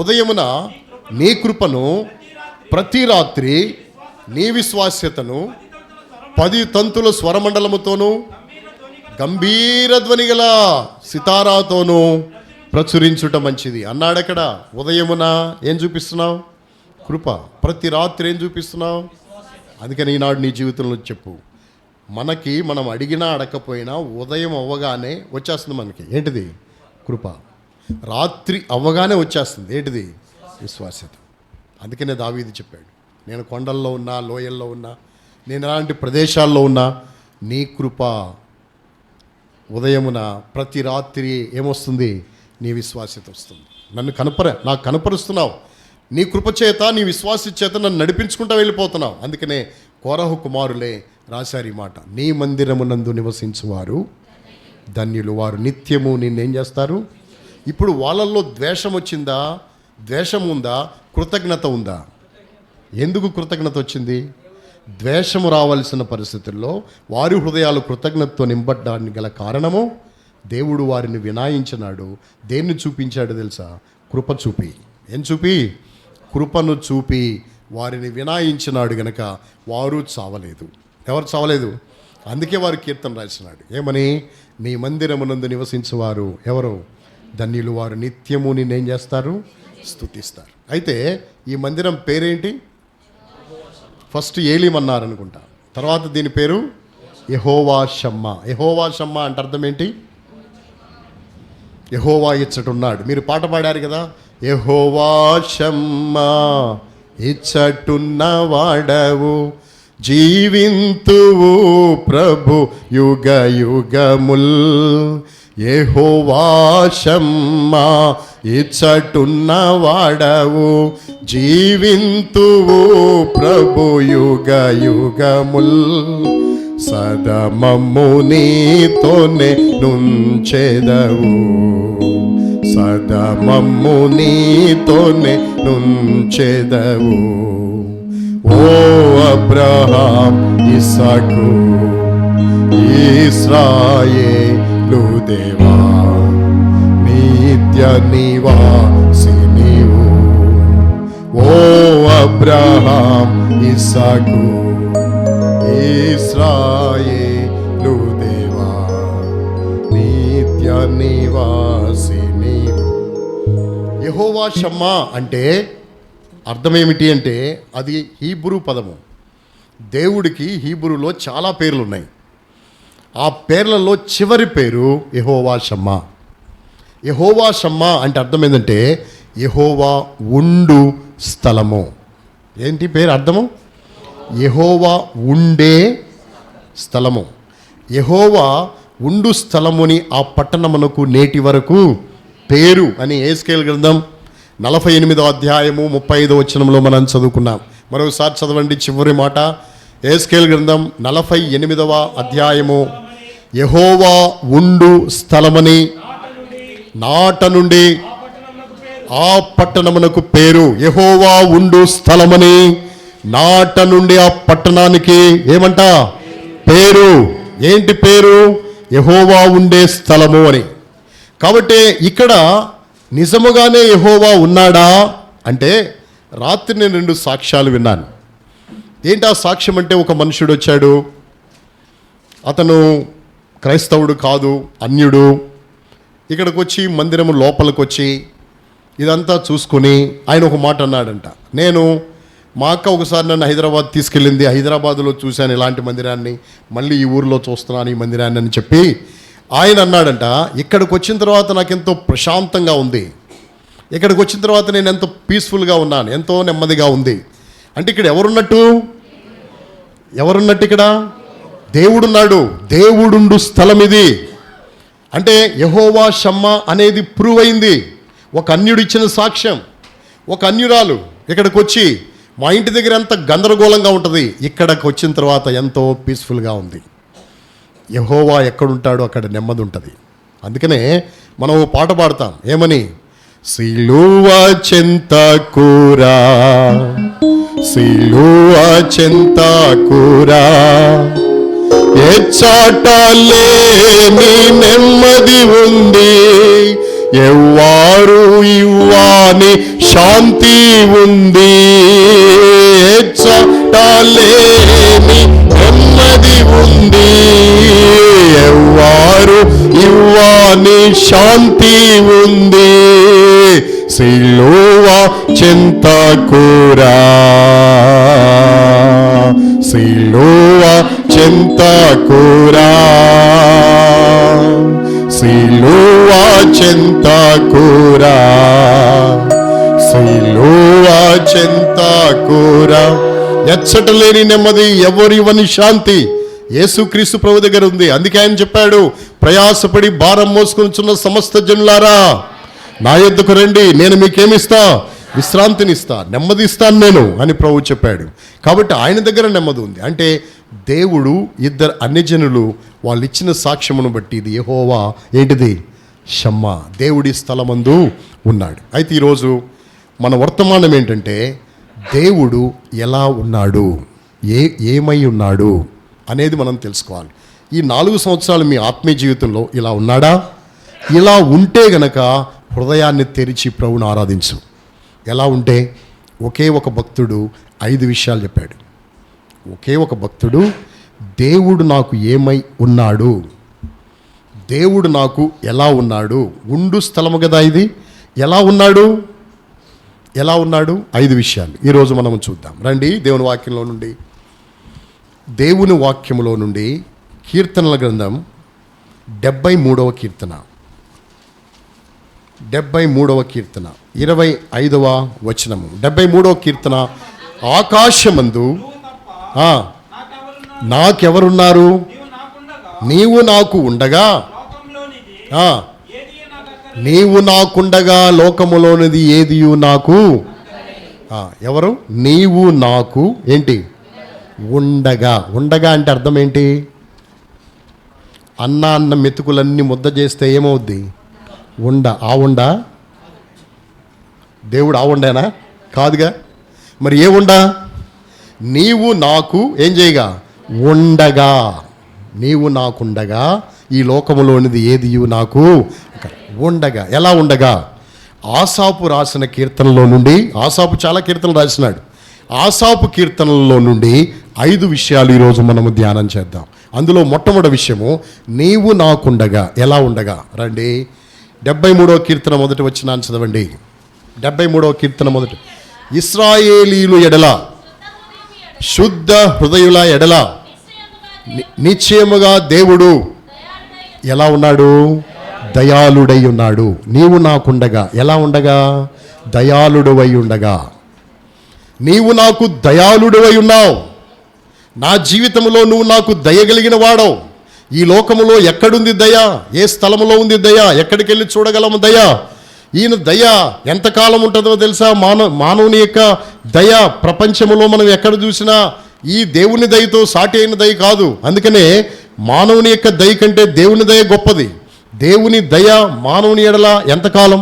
ఉదయమున నీ కృపను, ప్రతి రాత్రి నీ విశ్వాస్యతను 10 తంతుల స్వరమండలముతోనూ గంభీర ధ్వని గల సితారాతోనూ ప్రచురించుట మంచిది అన్నాడక్కడ. ఉదయమున ఏం చూపిస్తున్నావు? కృప. ప్రతి రాత్రి ఏం చూపిస్తున్నావు? అందుకని ఈనాడు నీ జీవితంలో చెప్పు, మనం అడిగినా అడగకపోయినా ఉదయం అవ్వగానే వచ్చేస్తుంది మనకి. ఏంటిది? కృప. రాత్రి అవ్వగానే వచ్చేస్తుంది. ఏంటిది? విశ్వాస్యత. అందుకనే దావీదు చెప్పాడు, నేను కొండల్లో ఉన్నా, లోయల్లో ఉన్నా, నేను ఎలాంటి ప్రదేశాల్లో ఉన్నా నీ కృప ఉదయమున ప్రతి రాత్రి ఏమొస్తుంది? నీ విశ్వాస్యత వస్తుంది. నాకు కనపరుస్తున్నావు. నీ కృపచేత నీ విశ్వాస చేత నన్ను నడిపించుకుంటూ వెళ్ళిపోతున్నావు. అందుకనే కోరహు కుమారులే రాశారు ఈ మాట, నీ మందిరమునందు నివసించువారు ధన్యులు, వారు నిత్యము నిన్నేం చేస్తారు. ఇప్పుడు వాళ్ళల్లో ద్వేషం వచ్చిందా, ద్వేషం ఉందా, కృతజ్ఞత ఉందా? ఎందుకు కృతజ్ఞత వచ్చింది? ద్వేషము రావాల్సిన పరిస్థితుల్లో వారి హృదయాలు కృతజ్ఞతతో నింపడానికి గల కారణము దేవుడు వారిని వినాయించినాడు. దేన్ని చూపించాడు తెలుసా? కృప చూపి. ఏం చూపి? కృపను చూపి వారిని వినాయించినాడు గనక వారు చావలేదు. ఎవరు చావలేదు? అందుకే వారు కీర్తన రాసినాడు. ఏమని? నీ మందిరమునందు నివసించేవారు ఎవరు ధన్యులు, వారు నిత్యము నిన్నేం చేస్తారు, స్తుతిస్తారు. అయితే ఈ మందిరం పేరేంటి? ఫస్ట్ ఏలీం అన్నారనుకుంటా, తర్వాత దీని పేరు యెహోవా షమ్మా. యెహోవా షమ్మా అంటే అర్థం ఏంటి? యెహోవా ఇచ్చటున్నాడు. మీరు పాట పాడారు కదా, యెహోవా షమ్మా ఇచ్చటున్న వాడవు, జీవింతువు ప్రభు యుగ యుగముల్. యెహోవా షమ్మా ఇచ్చటున్న వాడవు, జీవింతువు ప్రభు యుగ యుగముల్. సదమమ్ము నీతోనే నుంచెదవు, సదమమ్ము నీతోనే నుంచెదవు. ఓ అబ్రహాం ఇస్సాకు ఇశ్రాయేలు దేవా, నిత్య నివాసి నీవు. ఓ అబ్రహాం ఇస్సాకు ఇశ్రాయేలు దేవా, నిత్య నివాసి నీవు. యెహోవా షమ్మా అంటే అర్థం ఏమిటి అంటే అది హీబ్రూ పదము. దేవుడికి హీబ్రూలో చాలా పేర్లు ఉన్నాయి. ఆ పేర్లలో చివరి పేరు యెహోవా షమ్మా. యెహోవా షమ్మా అంటే అర్థం ఏంటంటే యెహోవా ఉండు స్థలము. ఏంటి పేరు అర్థము? యెహోవా ఉండే స్థలము. యెహోవా ఉండు స్థలముని ఆ పట్టణమునకు నేటి వరకు పేరు అని యెహెజ్కేలు గ్రంథం 48వ అధ్యాయము 35వ వచనంలో మనం చదువుకున్నాం. మరోసారి చదవండి చివరి మాట. యెహెజ్కేలు గ్రంథం 48వ అధ్యాయము, యెహోవా ఉండు స్థలమని నాట నుండి ఆ పట్టణమునకు పేరు. యెహోవా ఉండు స్థలమని నాట నుండి ఆ పట్టణానికి ఏమంట? పేరు. ఏంటి పేరు? యెహోవా ఉండే స్థలము అని. కాబట్టి ఇక్కడ నిజముగానే యెహోవా ఉన్నాడా అంటే రాత్రి నేను 2 సాక్ష్యాలు విన్నాను. ఏంటి ఆ సాక్ష్యం అంటే, ఒక మనుషుడు వచ్చాడు, అతను క్రైస్తవుడు కాదు, అన్యుడు. ఇక్కడికి వచ్చి మందిరము లోపలికి వచ్చి ఇదంతా చూసుకుని ఆయన ఒక మాట అన్నాడంట. మా అక్క ఒకసారి నన్ను హైదరాబాద్ తీసుకెళ్ళింది, హైదరాబాద్లో చూశాను ఇలాంటి మందిరాన్ని, మళ్ళీ ఈ ఊరిలో చూస్తున్నాను ఈ మందిరాన్ని అని చెప్పి ఆయన అన్నాడంట. ఇక్కడికి వచ్చిన తర్వాత నాకు ఎంతో ప్రశాంతంగా ఉంది, ఇక్కడికి వచ్చిన తర్వాత నేను ఎంతో పీస్ఫుల్గా ఉన్నాను, ఎంతో నెమ్మదిగా ఉంది. అంటే ఇక్కడ ఎవరున్నట్టు? ఇక్కడ దేవుడున్నాడు. దేవుడుండు స్థలం ఇది. అంటే యెహోవా షమ్మా అనేది ప్రూవ్ అయింది. ఒక అన్యుడు ఇచ్చిన సాక్ష్యం. ఒక అన్యురాలు ఇక్కడికి వచ్చి, మా ఇంటి దగ్గర ఎంత గందరగోళంగా ఉంటుంది, ఇక్కడికి వచ్చిన తర్వాత ఎంతో పీస్ఫుల్గా ఉంది. యెహోవా ఎక్కడుంటాడో అక్కడ నెమ్మది ఉంటుంది. అందుకనే మనం ఒక పాట పాడతాం. ఏమని? సిలువ చెంత కూరా, సిలువ చెంత కూరా, ఎచ్చాటలేని నెమ్మది ఉంది, ఎవ్వారు ఇవ్వాని శాంతి ఉంది. ఎచ్చాటలేని నెమ్మది ఉంది, ఎవ్వారు ఇవ్వాని శాంతి ఉంది. సిలువ చెంత కూరా, సిలువ చెంత కూరా, సిలువ చెంత కూరా, సిలువ చెంత కూరా. ఎచ్చటలేని నెమ్మది, ఎవరివని శాంతి యేసుక్రీస్తు ప్రభు దగ్గర ఉంది. అందుకే ఆయన చెప్పాడు, ప్రయాసపడి భారం మోసుకొనిచున్న సమస్త జనులారా నా యొద్దకు రండి, నేను మీకేమిస్తా? విశ్రాంతినిస్తా, నెమ్మదిస్తాను నేను అని ప్రభు చెప్పాడు. కాబట్టి ఆయన దగ్గర నెమ్మది ఉంది. అంటే దేవుడు ఇద్దరు అన్యజనులు వాళ్ళు ఇచ్చిన సాక్ష్యమును బట్టి ఇది యెహోవా ఏంటిది షమ్మా, దేవుడి స్థలమందు ఉన్నాడు. అయితే ఈరోజు మన వర్తమానం ఏంటంటే దేవుడు ఎలా ఉన్నాడు, ఏమై ఉన్నాడు అనేది మనం తెలుసుకోవాలి. ఈ 4 సంవత్సరాలు మీ ఆత్మీయ జీవితంలో ఇలా ఉన్నాడా? ఇలా ఉంటే గనక హృదయాన్ని తెరిచి ప్రభువును ఆరాధించు. ఎలా ఉంటే ఒకే ఒక భక్తుడు 5 విషయాలు చెప్పాడు. ఒకే ఒక భక్తుడు దేవుడు నాకు ఏమై ఉన్నాడు, దేవుడు నాకు ఎలా ఉన్నాడు, ఉండు స్థలము కదా ఇది, ఎలా ఉన్నాడు, ఎలా ఉన్నాడు, 5 విషయాలు ఈరోజు మనం చూద్దాం. రండి దేవుని వాక్యంలో నుండి, దేవుని వాక్యములో నుండి కీర్తనల గ్రంథం 73వ కీర్తన, 73వ కీర్తన 25వ వచనము. 73వ కీర్తన, ఆకాశమందు నాకెవరున్నారు, నీవు నాకు ఉండగా, నీవు నాకుండగా లోకములోనిది ఏదియు నాకు, ఎవరు, నీవు నాకు ఏంటి ఉండగా. ఉండగా అంటే అర్థం ఏంటి? అన్న మెతుకులన్నీ ముద్ద చేస్తే ఏమవుద్ది? ఉండ. ఆ ఉండ దేవుడు ఆ ఉండేనా? కాదుగా. మరి ఏ ఉండ? నీవు నాకు ఏం చేయగా ఉండగా, నీవు నాకుండగా ఈ లోకములోనిది ఏదియు నాకు ఉండగా. ఎలా ఉండగా? ఆసాపు రాసిన కీర్తనలో నుండి, ఆసాపు చాలా కీర్తనలు రాసినాడు, ఆసాపు కీర్తనలో నుండి 5 విషయాలు ఈరోజు మనము ధ్యానం చేద్దాం. అందులో మొట్టమొదటి విషయము నీవు నాకుండగా. ఎలా ఉండగా? రండి 73వ కీర్తన మొదటి వచనాన్ని చదవండి. 73వ కీర్తన మొదటి, ఇశ్రాయేలీలు ఎడల, శుద్ధ హృదయుల ఎడల నిశ్చయముగా దేవుడు ఎలా ఉన్నాడు? దయాళుడై ఉన్నాడు. నీవు నాకుండగా. ఎలా ఉండగా? దయాళుడవై ఉండగా. నీవు నాకు దయాళుడవై ఉన్నావు. నా జీవితంలో నువ్వు నాకు దయగలిగిన వాడవు. ఈ లోకములో ఎక్కడుంది దయ? ఏ స్థలములో ఉంది దయ? ఎక్కడికి వెళ్ళి చూడగలము దయ? ఈయన దయ ఎంతకాలం ఉంటుందో తెలుసా? మానవుని యొక్క దయ ప్రపంచంలో మనం ఎక్కడ చూసినా ఈ దేవుని దయతో సాటి అయిన దయ కాదు. అందుకనే మానవుని యొక్క దయ కంటే దేవుని దయ గొప్పది. దేవుని దయ మానవుని ఎడల ఎంతకాలం?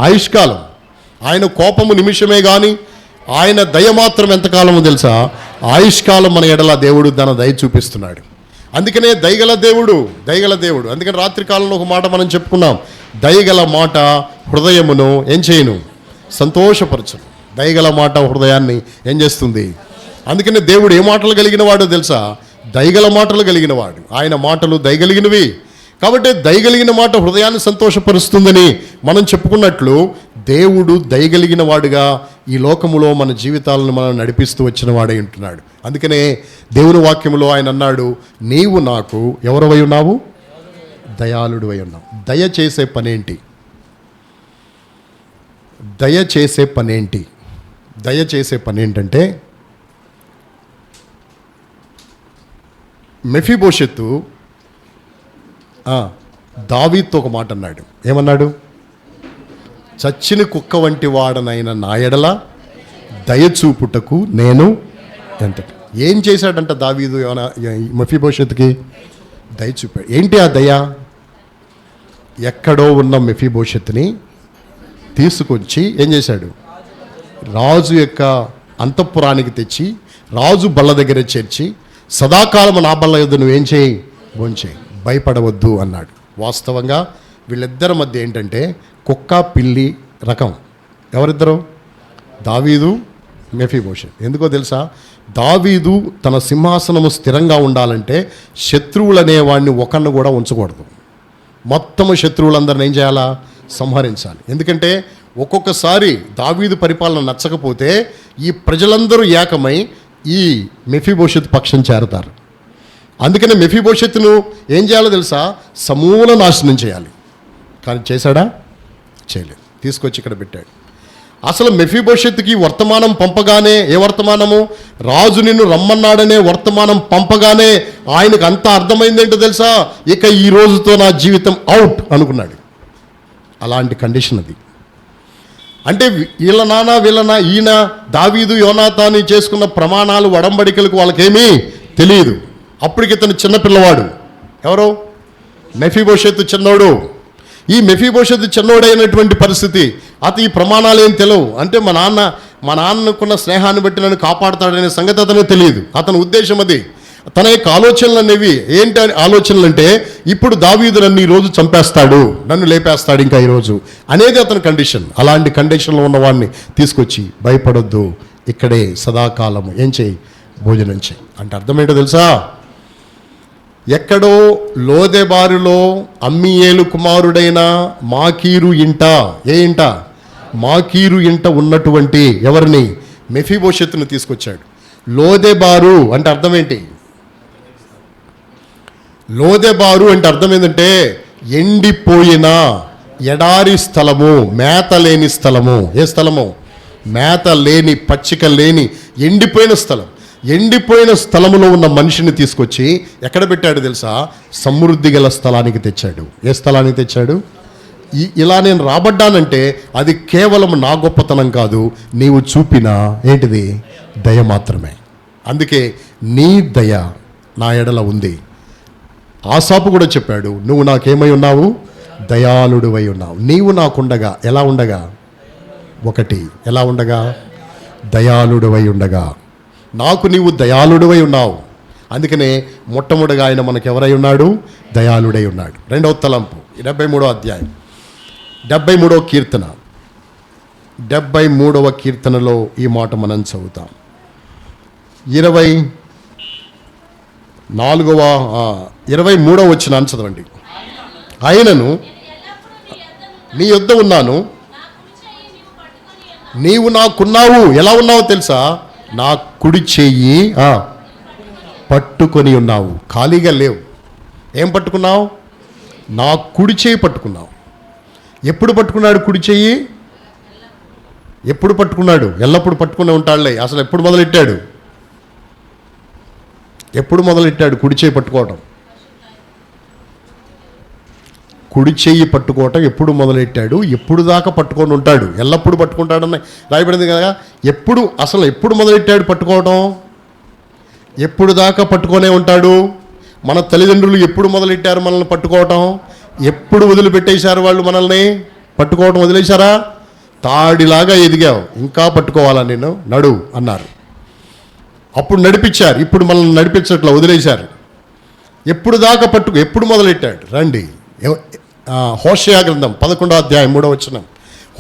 ఆయుష్కాలం. ఆయన కోపము నిమిషమే కానీ ఆయన దయ మాత్రం ఎంతకాలమో తెలుసా? ఆయుష్కాలం మన ఎడల దేవుడు తన దయ చూపిస్తున్నాడు. అందుకనే దయగల దేవుడు, దయగల దేవుడు. అందుకని రాత్రి కాలంలో ఒక మాట మనం చెప్పుకున్నాం, దయగల మాట హృదయమును ఏం చేయను? సంతోషపరచును. దయగల మాట హృదయాన్ని ఏం చేస్తుంది? అందుకనే దేవుడు ఏ మాటలు కలిగిన వాడో తెలుసా? దయగల మాటలు కలిగిన వాడు. ఆయన మాటలు దయగలిగినవి. కాబట్టి దయగలిగిన మాట హృదయాన్ని సంతోషపరుస్తుందని మనం చెప్పుకున్నట్లు దేవుడు దయగలిగిన వాడుగా ఈ లోకములో మన జీవితాలను మనం నడిపిస్తూ వచ్చిన వాడై ఉంటున్నాడు. అందుకనే దేవుని వాక్యములో ఆయన అన్నాడు, నీవు నాకు ఎవరివై ఉన్నావు? దయాళుడివై ఉన్నావు. దయ చేసే పనేంటి? దయ చేసే పనేంటి? దయ చేసే పనేంటంటే, మెఫీబోషెత్తు దావీదుతో ఒక మాట అన్నాడు. ఏమన్నాడు? చచ్చిన కుక్క వంటి వాడనైన నా ఎడల దయచూపుటకు నేను ఎంత. ఏం చేశాడంట దావీదు మెఫీబోషెత్తుకి? దయ చూపాడు. ఏంటి ఆ దయ? ఎక్కడో ఉన్న మెఫీబోషెత్తుని తీసుకొచ్చి ఏం చేశాడు? రాజు యొక్క అంతఃపురానికి తెచ్చి రాజు బల్ల దగ్గర చేర్చి, సదాకాలం నా బల్ల యొద్ద నువ్వేం చేయి? భోంచేయి, భయపడవద్దు అన్నాడు. వాస్తవంగా వీళ్ళిద్దరి మధ్య ఏంటంటే కుక్క పిల్లి రకం. ఎవరిద్దరు? దావీదు, మెఫీబోషెత్. ఎందుకో తెలుసా? దావీదు తన సింహాసనము స్థిరంగా ఉండాలంటే శత్రువులు అనేవాడిని ఒకరిని కూడా ఉంచకూడదు. మొత్తము శత్రువులందరిని ఏం చేయాలా? సంహరించాలి. ఎందుకంటే ఒక్కొక్కసారి దావీదు పరిపాలన నచ్చకపోతే ఈ ప్రజలందరూ ఏకమై ఈ మెఫీబోషెత్ పక్షం చేరతారు. అందుకనే మెఫీబోషెత్తును ఏం చేయాలో తెలుసా? సమూల నాశనం చేయాలి. కానీ చేశాడా? చేయలేదు. తీసుకొచ్చి ఇక్కడ పెట్టాడు. అసలు మెఫీబోషెత్తుకి వర్తమానం పంపగానే, ఏ వర్తమానము? రాజు నిన్ను రమ్మన్నాడనే వర్తమానం పంపగానే ఆయనకు అంత అర్థమైందేంటో తెలుసా? ఇక ఈ రోజుతో నా జీవితం అవుట్ అనుకున్నాడు. అలాంటి కండిషన్ అది. అంటే వీళ్ళ నాన్న ఈయన దావీదు యోనాతాను చేసుకున్న ప్రమాణాలు వడంబడికలకు వాళ్ళకేమీ తెలియదు. అప్పటికి ఇతను చిన్నపిల్లవాడు. ఎవరు? మెఫీబోషెతు చిన్నోడు. ఈ మెఫీబోషెతు చిన్నోడైనటువంటి పరిస్థితి, అతను ఈ ప్రమాణాలు ఏం తెలియవు. అంటే మా నాన్నకున్న స్నేహాన్ని బట్టి నన్ను కాపాడుతాడనే సంగతి అతనికి తెలియదు. అతని ఉద్దేశం అది. తన యొక్క ఆలోచనలు అనేవి ఏంటి ఆలోచనలు అంటే, ఇప్పుడు దావీదు నన్ను ఈరోజు చంపేస్తాడు, నన్ను లేపేస్తాడు ఇంకా ఈరోజు అనేది అతని కండిషన్. అలాంటి కండిషన్లో ఉన్నవాడిని తీసుకొచ్చి భయపడొద్దు, ఇక్కడే సదాకాలము ఏం చేయి, భోజనం చేయి అంటే అర్థం ఏంటో తెలుసా? ఎక్కడో లోదెబారులో అమ్మీయేలు కుమారుడైన మాకీరు ఇంట, ఏ ఇంట? మాకీరు ఇంట ఉన్నటువంటి ఎవరిని? మెఫీబోషెతును తీసుకొచ్చాడు. లోదెబారు అంటే అర్థం ఏంటి? లోదెబారు అంటే అర్థం ఏంటంటే ఎండిపోయిన ఎడారి స్థలము, మేత లేని స్థలము. ఏ స్థలము? మేత లేని, పచ్చిక లేని, ఎండిపోయిన స్థలం. ఎండిపోయిన స్థలములో ఉన్న మనిషిని తీసుకొచ్చి ఎక్కడ పెట్టాడు తెలుసా? సమృద్ధి గల స్థలానికి తెచ్చాడు. ఏ స్థలానికి తెచ్చాడు? ఇలా నేను రాబడ్డానంటే అది కేవలం నా గొప్పతనం కాదు, నీవు చూపిన ఏంటిది? దయ మాత్రమే. అందుకే నీ దయ నా ఎడల ఉంది. ఆసాపు కూడా చెప్పాడు, నువ్వు నాకేమై ఉన్నావు? దయాళుడివై ఉన్నావు. నీవు నాకుండగా ఎలా ఉండగా? ఒకటి, ఎలా ఉండగా? దయాళుడివై ఉండగా. నాకు నీవు దయాళుడివై ఉన్నావు. అందుకనే మొట్టమొదటిగా ఆయన మనకు ఎవరై ఉన్నాడు? దయాళుడై ఉన్నాడు. రెండవ తలంపు 73వ అధ్యాయం 73వ కీర్తన 73వ కీర్తనలో ఈ మాట మనం చదువుతాం. 23వ వచనం చదవండి. ఆయనను నీ యొద్ద ఉన్నాను, నీవు నాకున్నావు. ఎలా ఉన్నావో తెలుసా? నా కుడి చెయ్యి పట్టుకొని ఉన్నావు. ఖాళీగా లేవు. ఏం పట్టుకున్నావు? నా కుడి చెయ్యి పట్టుకున్నావు. ఎప్పుడు పట్టుకున్నాడు కుడి చెయ్యి? ఎప్పుడు పట్టుకున్నాడు? ఎల్లప్పుడు పట్టుకునే ఉంటాడులే. అసలు ఎప్పుడు మొదలెట్టాడు? ఎప్పుడు మొదలెట్టాడు కుడి చెయ్యి పట్టుకోవటం? కుడి చెయ్యి పట్టుకోవటం ఎప్పుడు మొదలెట్టాడు? ఎప్పుడు దాకా పట్టుకొని ఉంటాడు? ఎల్లప్పుడు పట్టుకుంటాడని రాయబడింది కదా. ఎప్పుడు మొదలెట్టాడు పట్టుకోవటం? ఎప్పుడు దాకా పట్టుకొనే ఉంటాడు. మన తల్లిదండ్రులు ఎప్పుడు మొదలెట్టారు మనల్ని పట్టుకోవటం? ఎప్పుడు వదిలిపెట్టేశారు వాళ్ళు మనల్ని పట్టుకోవటం? వదిలేశారా? తాడిలాగా ఎదిగావు, ఇంకా పట్టుకోవాలా నేను, నడు అన్నారు. అప్పుడు నడిపించారు. ఇప్పుడు మనల్ని నడిపించట్లా, వదిలేశారు. ఎప్పుడు దాకా ఎప్పుడు మొదలెట్టాడు? రండి. హోషేయ గ్రంథం 11వ అధ్యాయం 3వ వచనం.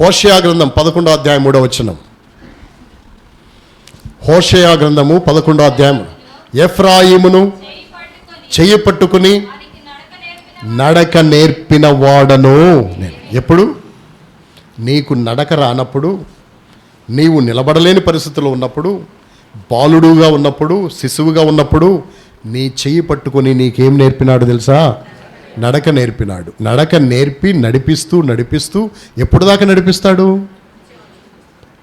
హోషేయ గ్రంథం 11వ అధ్యాయం 3వ వచనం. హోషేయ గ్రంథము 11వ అధ్యాయం. ఎఫ్రాయిమును చెయ్యి పట్టుకుని నడక నేర్పిన వాడను నేను. ఎప్పుడు? నీకు నడక రానప్పుడు, నీవు నిలబడలేని పరిస్థితిలో ఉన్నప్పుడు, బాలుడుగా ఉన్నప్పుడు, శిశువుగా ఉన్నప్పుడు నీ చెయ్యి పట్టుకొని నీకేం నేర్పినాడు తెలుసా? నడక నేర్పినాడు. నడక నేర్పి నడిపిస్తూ ఎప్పుడు దాకా నడిపిస్తాడు?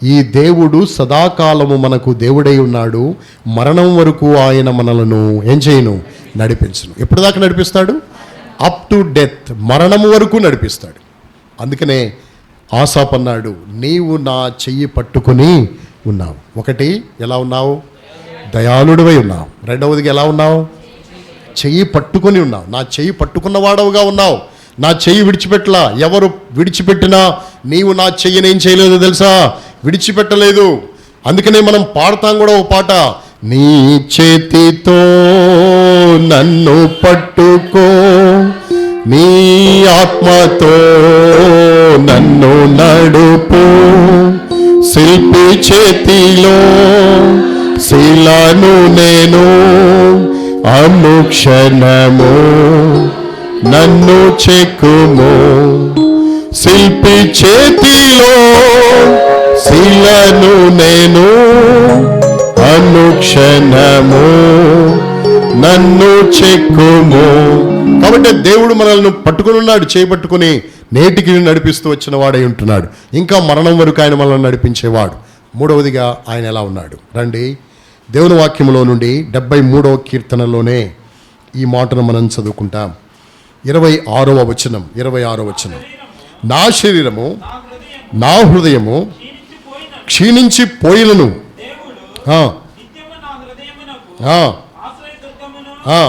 ఈ దేవుడు సదాకాలము మనకు దేవుడై ఉన్నాడు. మరణం వరకు ఆయన మనలను ఏం చేయను? నడిపించును. ఎప్పుడు దాకా నడిపిస్తాడు? అప్ టు డెత్, మరణము వరకు నడిపిస్తాడు. అందుకనే ఆసాపు అన్నాడు, నీవు నా చెయ్యి పట్టుకొని ఉన్నావు. ఒకటి, ఎలా ఉన్నావు? దయాళుడివై ఉన్నావు. రెండవదిగా ఎలా ఉన్నావు? చెయ్యి పట్టుకొని ఉన్నావు. నా చెయ్యి పట్టుకున్నవాడవుగా ఉన్నావు. నా చెయ్యి విడిచిపెట్టలా. ఎవరు విడిచిపెట్టినా నీవు నా చెయ్యిని ఏం చేయలేదు తెలుసా? విడిచిపెట్టలేదు. అందుకనే మనం పాడతాం కూడా ఒక పాట, నీ చేతితో నన్ను పట్టుకో, నీ ఆత్మతో నన్ను నడుపు, శిల్పి చేతిలో శిలను నేను, అనుక్షణము నన్ను చెక్కుము, శిల్పి చేతిలో శిలను నేను, అనుక్షణము నన్ను చెక్కుము. కాబట్టి దేవుడు మనల్ని పట్టుకుని ఉన్నాడు, చేపట్టుకుని నేటికి నడిపిస్తూ వచ్చిన వాడై ఉంటున్నాడు. ఇంకా మరణం వరకు ఆయన మనల్ని నడిపించేవాడు. మూడవదిగా ఆయన ఎలా ఉన్నాడు? రండి, దేవుని వాక్యంలో నుండి 73వ కీర్తనలోనే ఈ మాటను మనం చదువుకుంటాం. 26వ వచనం. నా శరీరము నా హృదయము క్షీణించిపోయినను ఆ, ఆ, ఆ.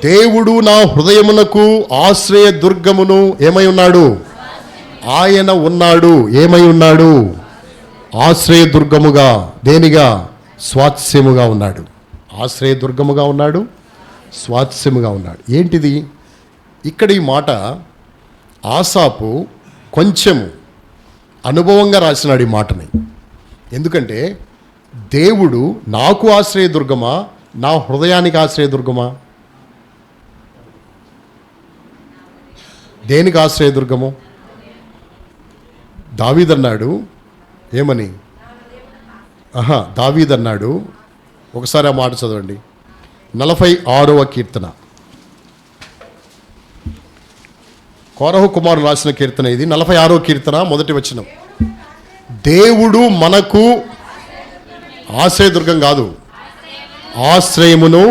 దేవుడు నా హృదయమునకు ఆశ్రయ దుర్గమును ఏమై ఉన్నాడు? ఆయన ఉన్నాడు. ఏమై ఉన్నాడు? ఆశ్రయ దుర్గముగా. దేనిగా? స్వాస్యముగా ఉన్నాడు. ఆశ్రయ దుర్గముగా ఉన్నాడు, స్వాస్యముగా ఉన్నాడు. ఏంటిది? ఇక్కడ ఈ మాట ఆసాపు కొంచెము అనుభవంగా రాసినాడు ఈ మాటని. ఎందుకంటే దేవుడు నాకు ఆశ్రయ దుర్గమా, నా హృదయానికి ఆశ్రయ దుర్గమా? దేనికి ఆశ్రయ దుర్గము? దావీదన్నాడు ఏమని? దావీదన్నాడు, ఒకసారి ఆ మాట చదవండి. 46వ కీర్తన, కోరహు కుమారుడు రాసిన కీర్తన ఇది. 46వ కీర్తన మొదటి వచనం. దేవుడు మనకు ఆశ్రయదుర్గం కాదు, ఆశ్రయమును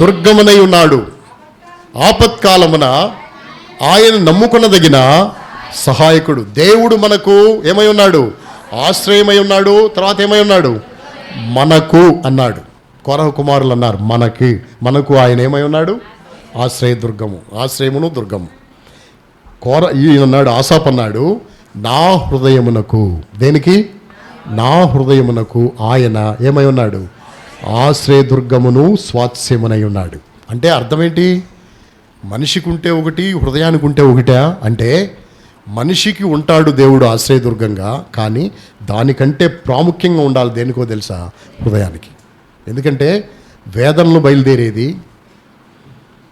దుర్గమునై ఉన్నాడు. ఆపత్కాలమున ఆయన నమ్ముకొనదగిన సహాయకుడు. దేవుడు మనకు ఏమై ఉన్నాడు? ఆశ్రయమై ఉన్నాడు. తర్వాత ఏమై ఉన్నాడు? మనకు అన్నాడు. కోరహు కుమారులు అన్నారు మనకు ఆయన ఏమై ఉన్నాడు? ఆశ్రయదుర్గము, ఆశ్రయమును దుర్గము. ఈయనన్నాడు, ఆసాపు అన్నాడు, నా హృదయమునకు. దేనికి? నా హృదయమునకు ఆయన ఏమై ఉన్నాడు? ఆశ్రయదుర్గమును స్వాస్యమునై ఉన్నాడు. అంటే అర్థం ఏంటి? మనిషికి ఉంటే ఒకటి, హృదయానికి ఉంటే ఒకటా? అంటే మనిషికి ఉంటాడు దేవుడు ఆశ్రయదుర్గంగా, కానీ దానికంటే ప్రాముఖ్యంగా ఉండాలి దేనికో తెలుసా? హృదయానికి. ఎందుకంటే వేదనలు బయలుదేరేది,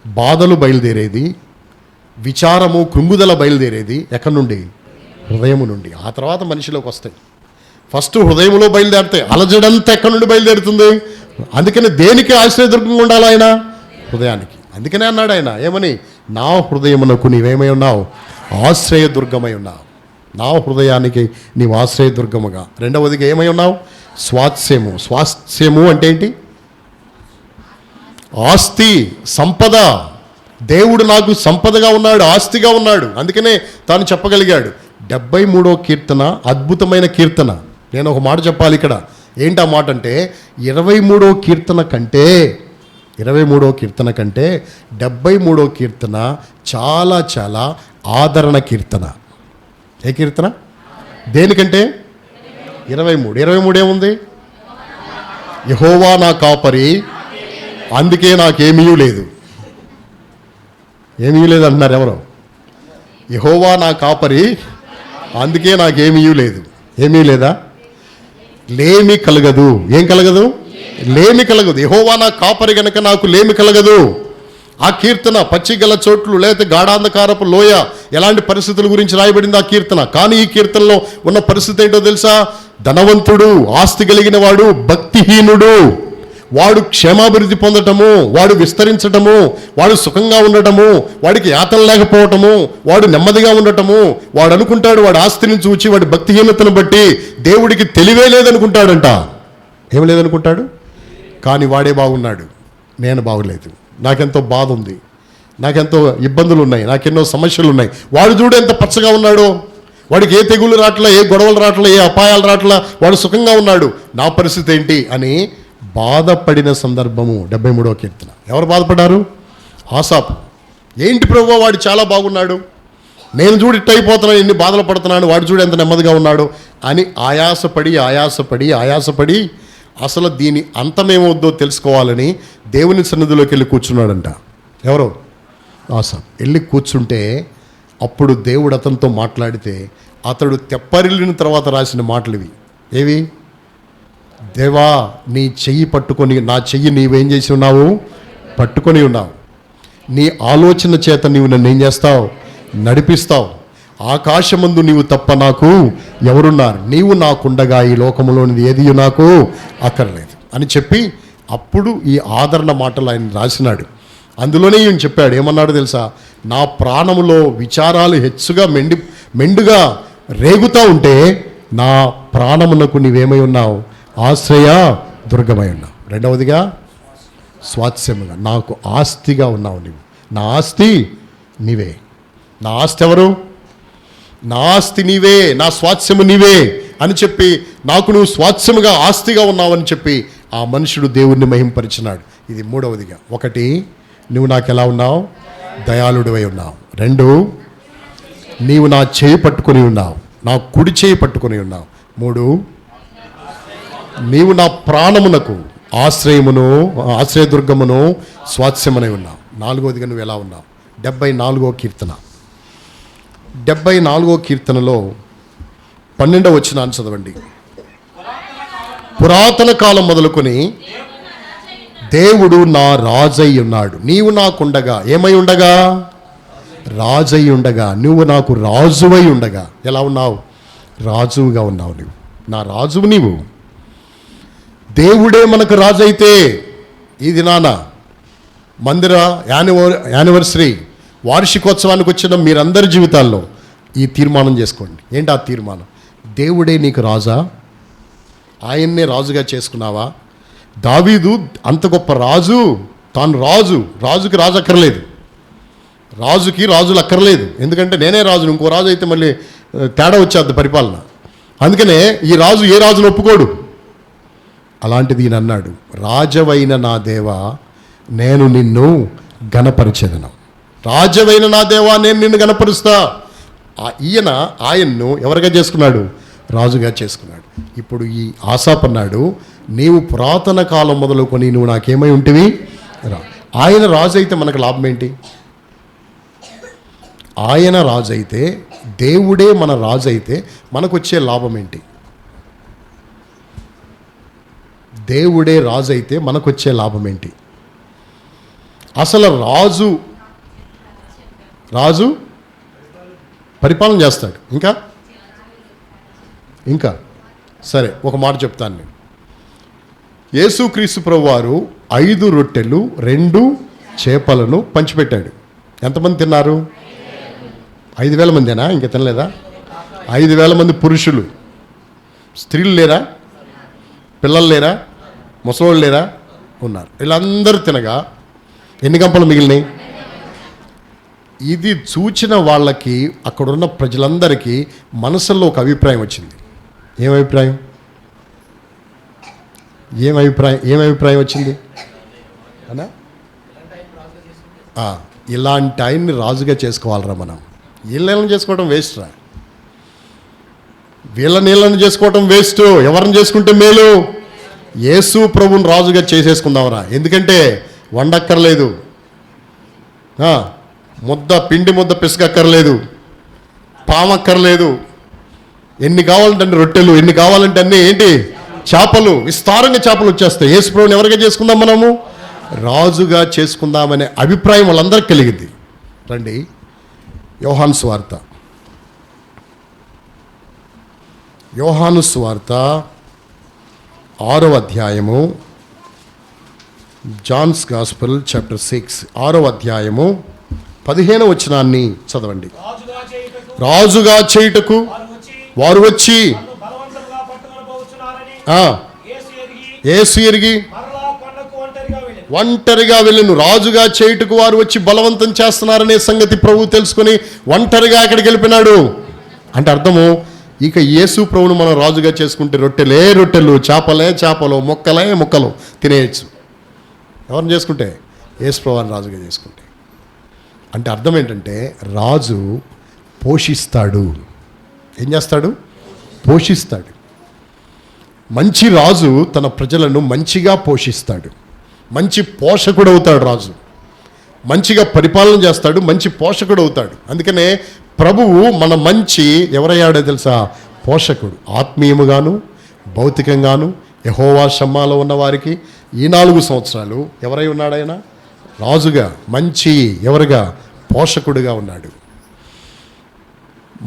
బాధలు బయలుదేరేది, విచారము కృంగుదల బయలుదేరేది ఎక్కడి నుండి? హృదయము నుండి. ఆ తర్వాత మనిషిలోకి వస్తాయి. ఫస్ట్ హృదయంలో బయలుదేరుతాయి. అలజడంతా ఎక్కడి నుండి బయలుదేరుతుంది? అందుకని దేనికి ఆశ్రయదుర్గంగా ఉండాలి ఆయన? హృదయానికి. అందుకనే అన్నాడు ఆయన ఏమని? నా హృదయమునకు నీవేమై ఉన్నావు? ఆశ్రయదుర్గమై ఉన్నావు. నా హృదయానికి నీవు ఆశ్రయదుర్గముగా. రెండవదిగా ఏమై ఉన్నావు? స్వాస్యము. స్వాస్యము అంటే ఏంటి? ఆస్తి, సంపద. దేవుడు నాకు సంపదగా ఉన్నాడు, ఆస్తిగా ఉన్నాడు. అందుకనే తాను చెప్పగలిగాడు. 73వ కీర్తన అద్భుతమైన కీర్తన. నేను ఒక మాట చెప్పాలి ఇక్కడ. ఏంటి ఆ మాట అంటే 23వ కీర్తన కంటే 73వ కీర్తన చాలా చాలా ఆదరణ కీర్తన. ఏ కీర్తన? దేనికంటే? 23 ఏముంది? యెహోవా నా కాపరి, అందుకే నాకేమీ లేదు. ఏమీ లేదు అంటున్నారు ఎవరో? యెహోవా నా కాపరి, అందుకే నాకేమీ లేదు. ఏమీ లేదా? లేమి కలగదు. ఏం కలగదు? లేమి కలగదు. యెహోవా నా కాపరి గనక నాకు లేమి కలగదు. ఆ కీర్తన పచ్చిగల చోట్లు లేకపోతే గాఢాంధకారపు లోయ ఎలాంటి పరిస్థితుల గురించి రాయబడింది ఆ కీర్తన. కానీ ఈ కీర్తనలో ఉన్న పరిస్థితి ఏంటో తెలుసా? ధనవంతుడు, ఆస్తి కలిగిన వాడు భక్తిహీనుడు. వాడు క్షేమాభివృద్ధి పొందటము, వాడు విస్తరించటము, వాడు సుఖంగా ఉండటము, వాడికి యాతన లేకపోవటము, వాడు నెమ్మదిగా ఉండటము, వాడు అనుకుంటాడు వాడు ఆస్తిని చూచి వాడి భక్తిహీనతను బట్టి దేవుడికి తెలివే లేదనుకుంటాడంట. ఏం లేదనుకుంటాడు? కానీ వాడే బాగున్నాడు, నేను బాగులేదు, నాకెంతో బాధ ఉంది, నాకెంతో ఇబ్బందులు ఉన్నాయి, నాకెన్నో సమస్యలు ఉన్నాయి. వాడు చూడు ఎంత పచ్చగా ఉన్నాడో, వాడికి ఏ తెగులు రావట్లా, ఏ గొడవలు రావట్లా, ఏ అపాయాలు రావట్లా, వాడు సుఖంగా ఉన్నాడు. నా పరిస్థితి ఏంటి అని బాధపడిన సందర్భము. 73వ కీర్తన. ఎవరు బాధపడ్డారు? ఆసాపు. ఏంటి ప్రభువా వాడు చాలా బాగున్నాడు, నేను చూడు ఇట్ట అయిపోతున్నాను, ఎన్ని బాధలు పడుతున్నాను, వాడు చూడు ఎంత నెమ్మదిగా ఉన్నాడు అని ఆయాసపడి అసలు దీని అంతమేమవుద్దో తెలుసుకోవాలని దేవుని సన్నిధిలోకి వెళ్ళి కూర్చున్నాడంట. ఎవరో? ఆసాపు. వెళ్ళి కూర్చుంటే అప్పుడు దేవుడు అతనితో మాట్లాడితే అతడు తెప్పరిల్లిన తర్వాత రాసిన మాటలు ఇవి. ఏవి? దేవా నీ చెయ్యి పట్టుకొని, నా చెయ్యి నీవేం చేసి ఉన్నావు? పట్టుకొని ఉన్నావు. నీ ఆలోచన చేత నీవు నన్ను ఏం చేస్తావు? నడిపిస్తావు. ఆకాశమందు నీవు తప్ప నాకు ఎవరున్నారు? నీవు నాకుండగా ఈ లోకములోనిది ఏది నాకు అక్కర్లేదు అని చెప్పి అప్పుడు ఈ ఆదరణ మాటలు ఆయన రాసినాడు. అందులోనే ఈయన చెప్పాడు. ఏమన్నాడు తెలుసా? నా ప్రాణములో విచారాలు హెచ్చుగా మెండుగా రేగుతూ ఉంటే నా ప్రాణమునకు నీవేమై ఉన్నావు? ఆశ్రయ దుర్గమై ఉన్నావు. రెండవదిగా స్వాస్యముగా, నాకు ఆస్తిగా ఉన్నావు నీవు. నా ఆస్తి నీవే. నా ఆస్తి ఎవరు? నా ఆస్తి నీవే, నా స్వాస్థ్యము నీవే అని చెప్పి, నాకు నువ్వు స్వాస్థ్యముగా ఆస్తిగా ఉన్నావని చెప్పి ఆ మనుషుడు దేవుణ్ణి మహింపరిచినాడు. ఇది మూడవదిగా. ఒకటి, నువ్వు నాకు ఎలా ఉన్నావు? దయాళుడివై ఉన్నావు. రెండు, నీవు నా చేయి పట్టుకొని ఉన్నావు, నా కుడి చేయి పట్టుకొని ఉన్నావు. మూడు, నీవు నా ప్రాణమునకు ఆశ్రయమును, ఆశ్రయదుర్గమును, స్వాస్థ్యమునై ఉన్నావు. నాలుగవదిగా నువ్వు ఎలా ఉన్నావు? 74వ కీర్తన. 74వ కీర్తనలో 12వ వచనాన్ని చదవండి. పురాతన కాలం మొదలుకొని దేవుడు నా రాజై ఉన్నాడు. నీవు నాకుండగా, ఏమై ఉండగా? రాజై ఉండగా. నువ్వు నాకు రాజువై ఉండగా. ఎలా ఉన్నావు? రాజువుగా ఉన్నావు. నువ్వు నా రాజువు. నీవు దేవుడే మనకు రాజు అయితే, ఈ దినాన మందిర యానివర్సరీ వార్షికోత్సవానికి వచ్చిన మీరందరి జీవితాల్లో ఈ తీర్మానం చేసుకోండి. ఏంటి ఆ తీర్మానం? దేవుడే నీకు రాజా? ఆయన్నే రాజుగా చేసుకున్నావా? దావీదు అంత గొప్ప రాజు, తాను రాజు. రాజుకి రాజు అక్కర్లేదు, రాజుకి రాజులు అక్కర్లేదు. ఎందుకంటే నేనే రాజు, ఇంకో రాజు అయితే మళ్ళీ తేడా వచ్చేది పరిపాలన. అందుకనే ఈ రాజు ఏ రాజును ఒప్పుకోడు. అలాంటిది ఈయన అన్నాడు, రాజవైన నా దేవా నేను నిన్ను గణపరిచెదను. రాజవైన నా దేవా నేను నిన్ను గణపరుస్తా. ఆయన్ను ఎవరిగా చేసుకున్నాడు? రాజుగా చేసుకున్నాడు. ఇప్పుడు ఈ ఆసాపు అన్నాడు, నీవు పురాతన కాలం మొదలుకొని నువ్వు నాకేమై ఉంటివి? ఆయన రాజు అయితే మనకు లాభం ఏంటి? ఆయన రాజు అయితే, దేవుడే మన రాజు అయితే మనకు వచ్చే లాభం ఏంటి? దేవుడే రాజు అయితే మనకు వచ్చే లాభం ఏంటి? అసలు రాజు పరిపాలన చేస్తాడు. ఇంకా సరే, ఒక మాట చెప్తాను నేను. యేసుక్రీస్తు ప్రభువారు 5 రొట్టెలు 2 చేపలను పంచిపెట్టాడు. ఎంతమంది తిన్నారు? 5,000 మందేనా? ఇంకా తినలేదా? 5,000 మంది పురుషులు. స్త్రీలు లేరా? పిల్లలు లేరా? ముసలోళ్ళు లేరా? ఉన్నారు. వీళ్ళందరూ తినగా ఎన్ని గంపలు మిగిలినాయి? ఇది చూచిన వాళ్ళకి, అక్కడున్న ప్రజలందరికీ మనసులో ఒక అభిప్రాయం వచ్చింది. ఏం అభిప్రాయం వచ్చింది అనా? ఇలాంటి ఆయన్ని రాజుగా చేసుకోవాలరా మనం. వీళ్ళని చేసుకోవడం వేస్ట్ రా. వీళ్ళని చేసుకోవడం వేస్ట్. ఎవరిని చేసుకుంటే మేలు? యేసు ప్రభుని రాజుగా చేసేసుకుందాంరా. ఎందుకంటే వండక్కర్లేదు, పిండి ముద్ద పిసుకక్కర్లేదు, పామక్కర్లేదు. ఎన్ని కావాలంటే అన్ని రొట్టెలు, ఎన్ని కావాలంటే అన్ని ఏంటి? చేపలు, విస్తారంగా చేపలు వచ్చేస్తాయి. యేసు ప్రభుని ఎవరిగా చేసుకుందాం? మనము రాజుగా చేసుకుందామనే అభిప్రాయం వాళ్ళందరికీ కలిగింది. రండి, యోహాను సువార్త 6వ అధ్యాయము, జాన్స్ గాస్పెల్ చాప్టర్ 6 6వ అధ్యాయము 15వ వచనాన్ని చదవండి. రాజుగా చేయుటకు వారు వచ్చి యేసు ఎరిగి ఒంటరిగా వెళ్ళను. రాజుగా చేయుటకు వారు వచ్చి బలవంతం చేస్తున్నారనే సంగతి ప్రభు తెలుసుకొని ఒంటరిగా అక్కడికి వెళ్ళిపోయినాడు. అంటే అర్థము, ఇక యేసు ప్రభువును మనం రాజుగా చేసుకుంటే రొట్టెలే రొట్టెలు, చేపలే చేపలు, మొక్కలే మొక్కలు తినేయచ్చు. ఎవరిని చేసుకుంటే? యేసు ప్రభువుని రాజుగా చేసుకుంటే. అంటే అర్థం ఏంటంటే, రాజు పోషిస్తాడు. ఏం చేస్తాడు? పోషిస్తాడు. మంచి రాజు తన ప్రజలను మంచిగా పోషిస్తాడు. మంచి పోషకుడు అవుతాడు రాజు. మంచిగా పరిపాలన చేస్తాడు, మంచి పోషకుడు అవుతాడు. అందుకనే ప్రభువు మన మంచి ఎవరయ్యాడో తెలుసా? పోషకుడు. ఆత్మీయముగాను భౌతికంగాను యెహోవా షమ్మాలో ఉన్న వారికి ఈ 4 సంవత్సరాలు ఎవరై ఉన్నాడు? ఆయన రాజుగా, మంచి ఎవరుగా? పోషకుడిగా ఉన్నాడు.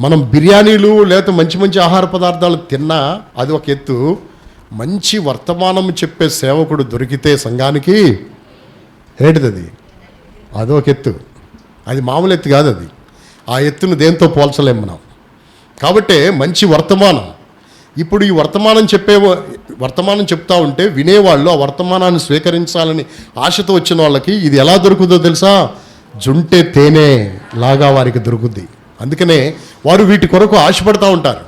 మనం బిర్యానీలు లేకపోతే మంచి మంచి ఆహార పదార్థాలు తిన్నా అది ఒక ఎత్తు. మంచి వర్తమానం చెప్పే సేవకుడు దొరికితే సంఘానికి ఏంటిది అది? అదొక ఎత్తు. అది మామూలు ఎత్తు కాదు. అది ఆ ఎత్తును దేంతో పోల్చలేం మనం. కాబట్టి మంచి వర్తమానం. ఇప్పుడు ఈ వర్తమానం చెప్తా ఉంటే వినేవాళ్ళు ఆ వర్తమానాన్ని స్వీకరించాలని ఆశతో వచ్చిన వాళ్ళకి ఇది ఎలా దొరుకుతుందో తెలుసా? జుంటె తేనె లాగా వారికి దొరుకుద్ది. అందుకనే వారు వీటి కొరకు ఆశపడుతూ ఉంటారు.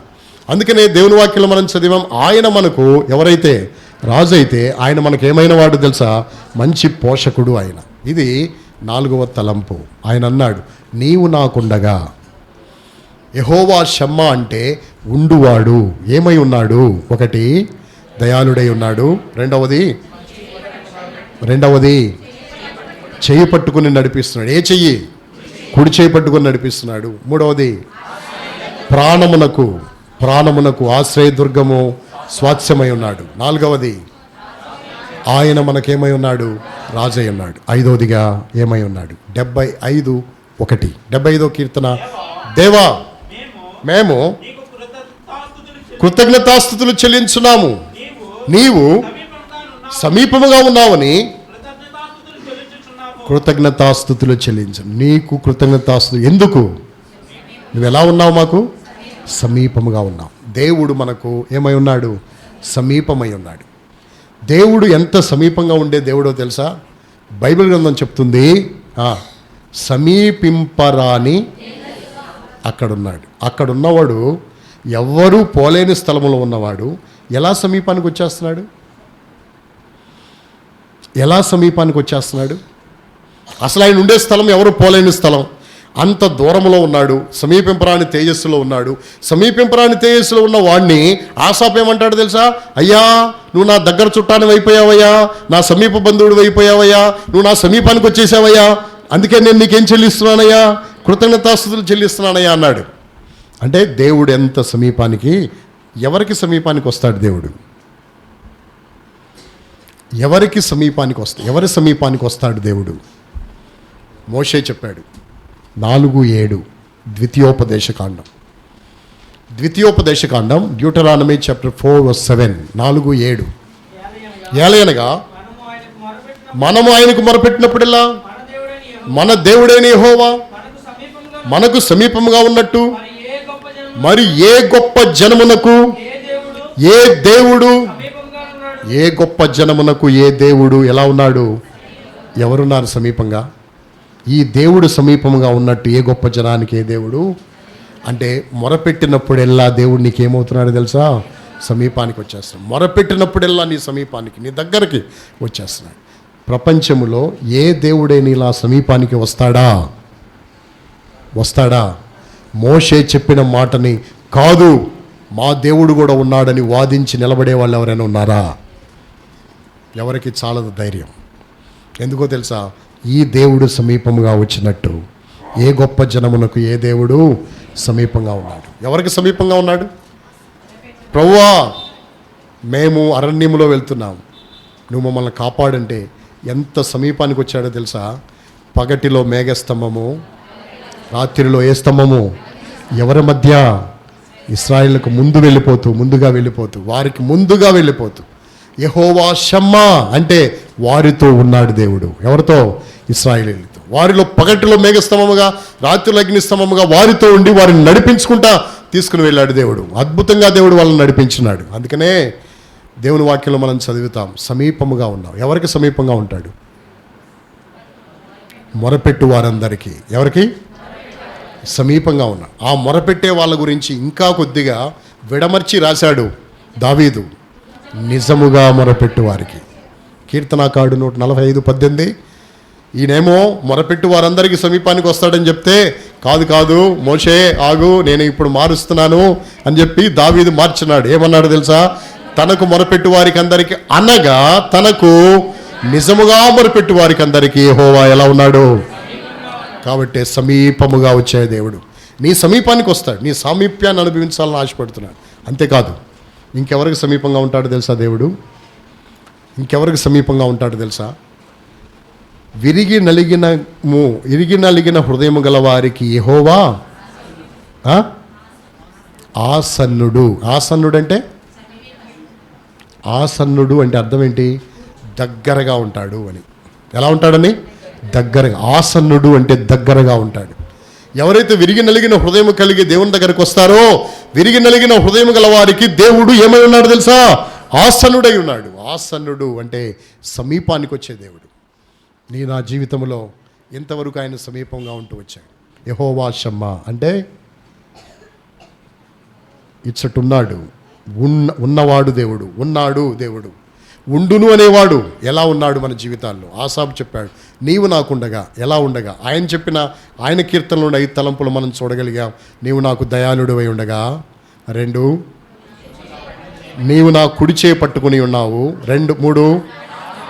అందుకనే దేవుని వాక్యంలో మనం చదివాం, ఆయన మనకు ఎవరైతే రాజు అయితే ఆయన మనకు ఏమైన వాడు తెలుసా? మంచి పోషకుడు ఆయన. ఇది 4వ తలంపు. ఆయన అన్నాడు, నీవు నాకుండగా. యెహోవా షమ్మా అంటే ఉండువాడు. ఏమై ఉన్నాడు? ఒకటి, దయాళుడై ఉన్నాడు. రెండవది చెయ్యి పట్టుకుని నడిపిస్తున్నాడు. ఏ చెయ్యి? కుడి చెయ్యి పట్టుకుని నడిపిస్తున్నాడు. మూడవది ప్రాణమునకు ఆశ్రయదుర్గము స్వాస్థ్యమై ఉన్నాడు. 4వది ఆయన మనకేమై ఉన్నాడు? రాజై ఉన్నాడు. 5వదిగా ఏమై ఉన్నాడు? 75:1 75వ కీర్తన, దేవా మేము కృతజ్ఞతాస్తుతులు చెల్లించున్నాము, నీవు సమీపముగా ఉన్నావని కృతజ్ఞతాస్తుతులు చెల్లించు. నీకు కృతజ్ఞతాస్తుతులు. ఎందుకు? నువ్వు ఎలా ఉన్నావు? మాకు సమీపముగా ఉన్నావు. దేవుడు మనకు ఏమై ఉన్నాడు? సమీపమై ఉన్నాడు. దేవుడు ఎంత సమీపంగా ఉండే దేవుడో తెలుసా? బైబిల్ గ్రంథం చెప్తుంది, సమీపింపరాని అక్కడున్నాడు. అక్కడున్నవాడు ఎవ్వరూ పోలేని స్థలంలో ఉన్నవాడు ఎలా సమీపానికి వచ్చేస్తున్నాడు? అసలు ఆయన ఉండే స్థలం ఎవరు పోలేని స్థలం. అంత దూరంలో ఉన్నాడు, సమీపింపరాని తేజస్సులో ఉన్నాడు. సమీపింపరాని తేజస్సులో ఉన్న వాడిని ఆసాపు ఏమంటాడు తెలుసా? అయ్యా, నువ్వు నా దగ్గర చుట్టాన్ని అయిపోయావయ్యా, నా సమీప బంధువుడు అయిపోయావయ్యా, నువ్వు నా సమీపానికి వచ్చేసావయ్యా, అందుకే నేను నీకేం చెల్లిస్తున్నానయ్యా? కృతజ్ఞతాస్తుతులు చెల్లిస్తున్నానయ్యా అన్నాడు. అంటే దేవుడు ఎంత సమీపానికి, ఎవరికి సమీపానికి వస్తాడు దేవుడు? ఎవరి సమీపానికి వస్తాడు దేవుడు? మోషే చెప్పాడు 4:7 ద్వితీయోపదేశకాండం డ్యూటరానమీ చాప్టర్ 4:7 4:7 ఏలయనగా మనము ఆయనకు మొరపెట్టినప్పుడల్లా మన దేవుడైన యెహోవా మనకు సమీపముగా ఉన్నట్టు మరి ఏ గొప్ప జనమునకు ఏ దేవుడు ఎలా ఉన్నాడు? ఎవరున్నారు సమీపంగా? ఈ దేవుడు సమీపంగా ఉన్నట్టు ఏ గొప్ప జనానికి ఏ దేవుడు? అంటే మొరపెట్టినప్పుడెల్లా దేవుడు నీకేమవుతున్నాడు తెలుసా? సమీపానికి వచ్చేస్తున్నాడు. మొరపెట్టినప్పుడెల్లా నీ సమీపానికి, నీ దగ్గరికి వచ్చేస్తున్నాడు. ప్రపంచంలో ఏ దేవుడైనా ఇలా సమీపానికి వస్తాడా? మోషే చెప్పిన మాటని కాదు, మా దేవుడు కూడా ఉన్నాడని వాదించి నిలబడే వాళ్ళు ఎవరైనా ఉన్నారా? ఎవరికి చాలదు ధైర్యం. ఎందుకో తెలుసా? ఈ దేవుడు సమీపంగా వచ్చినట్టు ఏ గొప్ప జనమునకు ఏ దేవుడు సమీపంగా ఉన్నాడు. ఎవరికి సమీపంగా ఉన్నాడు? ప్రభువా, మేము అరణ్యములో వెళ్తున్నాం, నువ్వు మమ్మల్ని కాపాడంటే ఎంత సమీపానికి వచ్చాడో తెలుసా? పగటిలో మేఘస్తంభము, రాత్రిలో ఏ స్తంభము? ఎవరి మధ్య? ఇశ్రాయేలుకు ముందుగా వెళ్ళిపోతూ వారికి ముందుగా వెళ్ళిపోతూ యెహోవా షమ్మా అంటే వారితో ఉన్నాడు దేవుడు. ఎవరితో? ఇశ్రాయేలీయులతో. వారిలో పగటిలో మేఘస్తంభముగా, రాత్రిలో అగ్నిస్తంభముగా వారితో ఉండి వారిని నడిపించుకుంటా తీసుకుని వెళ్ళాడు దేవుడు. అద్భుతంగా దేవుడు వాళ్ళని నడిపించినాడు. అందుకనే దేవుని వాక్యంలో మనం చదువుతాం, సమీపముగా ఉన్నాం. ఎవరికి సమీపంగా ఉంటాడు? మొరపెట్టు వారందరికీ. ఎవరికి సమీపంగా ఉన్నా? ఆ మొరపెట్టే వాళ్ళ గురించి ఇంకా కొద్దిగా విడమర్చి రాశాడు దావీదు. నిజముగా మొరపెట్టు వారికి. కీర్తనాకారుడు 145:18 ఈయనేమో మొరపెట్టు వారందరికీ సమీపానికి వస్తాడని చెప్తే, కాదు మోషే ఆగు, నేను ఇప్పుడు మారుస్తున్నాను అని చెప్పి దావీదు మార్చున్నాడు. ఏమన్నాడు తెలుసా? తనకు మొరపెట్టు వారికి అందరికీ అనగా తనకు నిజముగా మొరపెట్టు వారికి అందరికీ యెహోవా ఎలా ఉన్నాడు? కాబట్టి సమీపముగా వచ్చే దేవుడు నీ సమీపానికి వస్తాడు. నీ సామీప్యాన్ని అనుభవించాలని ఆశపడుతున్నాడు. అంతేకాదు, ఇంకెవరికి సమీపంగా ఉంటాడు తెలుసా దేవుడు? ఇంకెవరికి సమీపంగా ఉంటాడు తెలుసా? విరిగి నలిగిన హృదయము గల వారికి యెహోవా ఆసన్నుడు. ఆసన్నుడు అంటే అర్థం ఏంటి? దగ్గరగా ఉంటాడు అని. ఎలా ఉంటాడని? దగ్గరగా. ఆసన్నుడు అంటే దగ్గరగా ఉంటాడు. ఎవరైతే విరిగి నలిగిన హృదయం కలిగి దేవుని దగ్గరకు వస్తారో, విరిగి నలిగిన హృదయం గల వారికి దేవుడు ఏమై ఉన్నాడు తెలుసా? ఆసన్నుడై ఉన్నాడు. ఆసన్నుడు అంటే సమీపానికి వచ్చే దేవుడు. నా జీవితంలో ఇంతవరకు ఆయన సమీపంగా ఉంటూ వచ్చాడు. యెహోవా షమ్మా అంటే ఇచ్చటున్నాడు, ఉన్నవాడు దేవుడు, ఉన్నాడు దేవుడు, ఉండును అనేవాడు. ఎలా ఉన్నాడు మన జీవితాల్లో? ఆసాపు చెప్పాడు, నీవు నాకుండగా ఎలా ఉండగా. ఆయన చెప్పిన ఆయన కీర్తనలో 5 తలంపులు మనం చూడగలిగాం. నీవు నాకు దయాళుడివై ఉండగా. 2, నీవు నా కుడి చేయి పట్టుకుని ఉన్నావు. 3,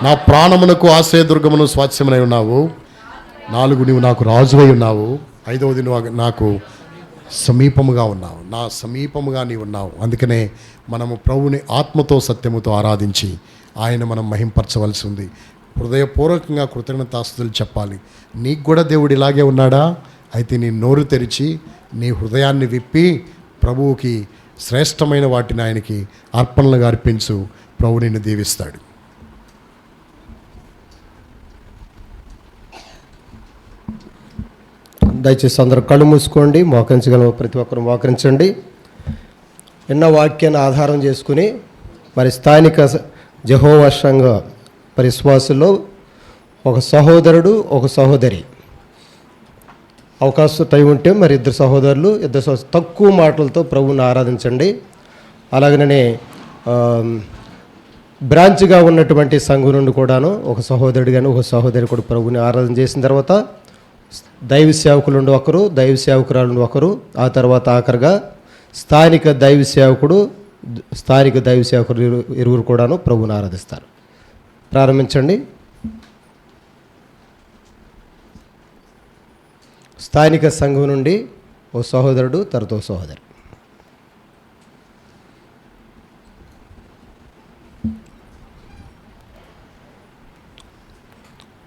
నా ప్రాణమునకు ఆశ్రయదుర్గమును స్వాస్థ్యమునై ఉన్నావు. 4, నీవు నాకు రాజువై ఉన్నావు. 5వది, నువ్వు నాకు సమీపముగా ఉన్నావు, నా సమీపముగా నీవు ఉన్నావు. అందుకనే మనము ప్రభుని ఆత్మతో సత్యముతో ఆరాధించి ఆయన మనం మహింపరచవలసి ఉంది. హృదయపూర్వకంగా కృతజ్ఞతాస్తుతులు చెప్పాలి. నీకు కూడా దేవుడు ఇలాగే ఉన్నాడా? అయితే నీ నోరు తెరిచి నీ హృదయాన్ని విప్పి ప్రభువుకి శ్రేష్టమైన వాటిని ఆయనకి అర్పణలుగా అర్పించు. ప్రభు నిన్ను దీవిస్తాడు. దయచేసి అందరూ కళ్ళు మూసుకోండి. మోకరించగల ప్రతి ఒక్కరు మోకరించండి. ఎన్న వాక్యాన్ని ఆధారం చేసుకుని మరి స్థానిక యెహోవా సంఘ పరిశ్వాసుల్లో ఒక సహోదరుడు, ఒక సహోదరి అవకాశం టైం ఉంటే మరి 2 సహోదరులు, 2 సహోదరులు తక్కువ మాటలతో ప్రభువుని ఆరాధించండి. అలాగనే బ్రాంచ్గా ఉన్నటువంటి సంఘం నుండి కూడాను ఒక సహోదరుడు కానీ ఒక సహోదరి కూడా ప్రభువుని ఆరాధన చేసిన తర్వాత దైవ సేవకులు నుండి ఒకరు, దైవ సేవకురాలు నుండి ఒకరు, ఆ తర్వాత ఆఖరిగా స్థానిక దైవ సేవకులు ఇరువురు కూడాను ప్రభువుని ఆరాధిస్తారు. ప్రారంభించండి. స్థానిక సంఘం నుండి ఓ సహోదరుడు, తర్వాత ఓ సహోదరి.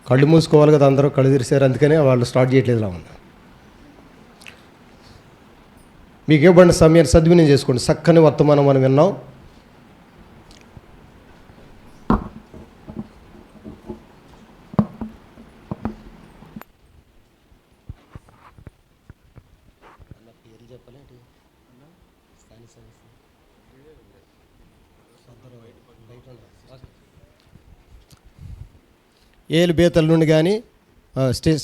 కళ్ళు మూసుకోవాలి కదా, అందరూ కళ్ళు తెరిచారు, అందుకనే వాళ్ళు స్టార్ట్ చేయట్లేదులా ఉంది. మీకు ఇవ్వబడిన సమయాన్ని సద్వినియోగం చేసుకోండి. చక్కని వర్తమానం మనం విన్నాం. ఏలు బేతల నుండి కానీ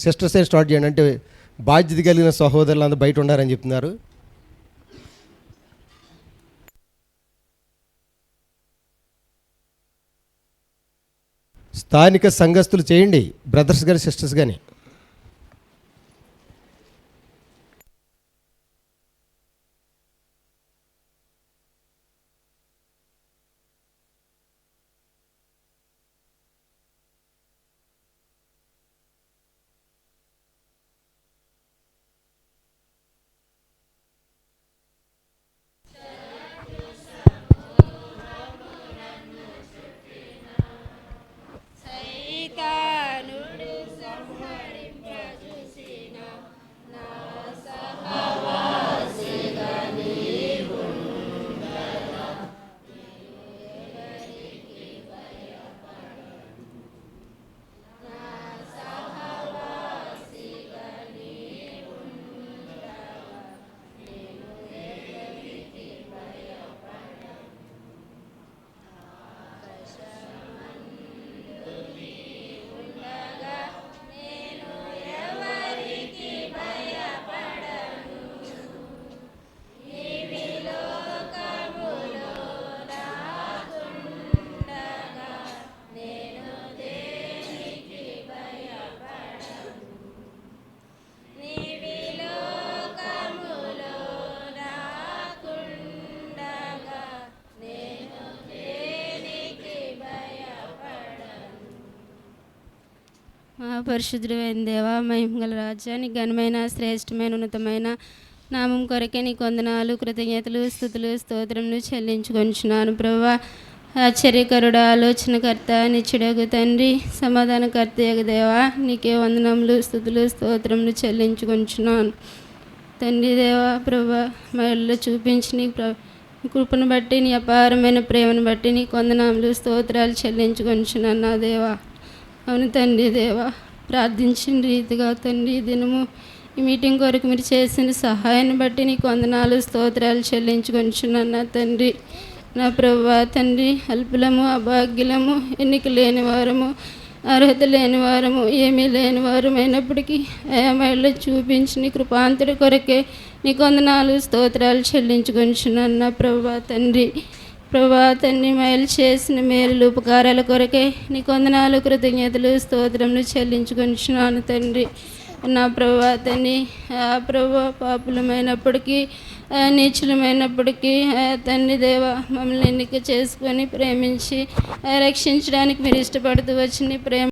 సిస్టర్స్ స్టార్ట్ చేయండి. అంటే బాధ్యత కలిగిన సహోదరులు అందరూ బయట ఉండారని చెప్తున్నారు. స్థానిక సంఘస్థులు చేయండి, బ్రదర్స్ కానీ సిస్టర్స్ కానీ. పరిశుద్ధుడైన దేవా, మహిమగల రాజ్యానికి ఘనమైన శ్రేష్టమైన ఉన్నతమైన నామం కొరకే నీకు వందనాలు, కృతజ్ఞతలు, స్తుతులు, స్తోత్రములు చెల్లించుకొంచున్నాను. ప్రభువా, ఆశ్చర్యకరుడు, ఆలోచనకర్త, నిత్యుడగు తండ్రి, సమాధానకర్త యగు దేవా, నీకే వందనములు, స్తుతులు, స్తోత్రములు చెల్లించుకొంచున్నాను. తండ్రి దేవా, ప్రభువా, మళ్ళీ చూపించి నీ కృపను బట్టి, నీ అపారమైన ప్రేమను బట్టి నీకు వందనములు, స్తోత్రాలు చెల్లించుకొంచున్నాను నా దేవా. అవును తండ్రి దేవా, ప్రార్థించిన రీతిగా తండ్రి దినము ఈ మీటింగ్ కొరకు మీరు చేసిన సహాయాన్ని బట్టి నీకు వందనాలు, స్తోత్రాలు చెల్లించుకొంచున్నాను నా తండ్రి. నా ప్రభువా తండ్రి, అల్పులము, అభాగ్యులము, ఎన్నిక లేని వారము, అర్హత లేని వారము, ఏమీ లేని వారమైనప్పటికీ ఆయా మహిళ చూపించి నీ కృపాంతరి కొరకే నీకు వందనాలు స్తోత్రాలు చెల్లించుకొనిచున్నాను నా ప్రభా తండ్రి. ప్రభా తండ్రి మైలు చేసిన మేలు ఉపకారాల కొరకే నీకు వందనాలు కృతజ్ఞతలు స్తోత్రములు చెల్లించుకొనిచున్నాను తండ్రి. నా ప్రభా తండ్రి, ఆ ప్రభా పాపులమైనప్పటికీ నీచులమైనప్పటికీ తండ్రి దేవ మమ్మల్ని ఎన్నిక చేసుకొని ప్రేమించి రక్షించడానికి మీరు ఇష్టపడుతూ వచ్చి నీ ప్రేమ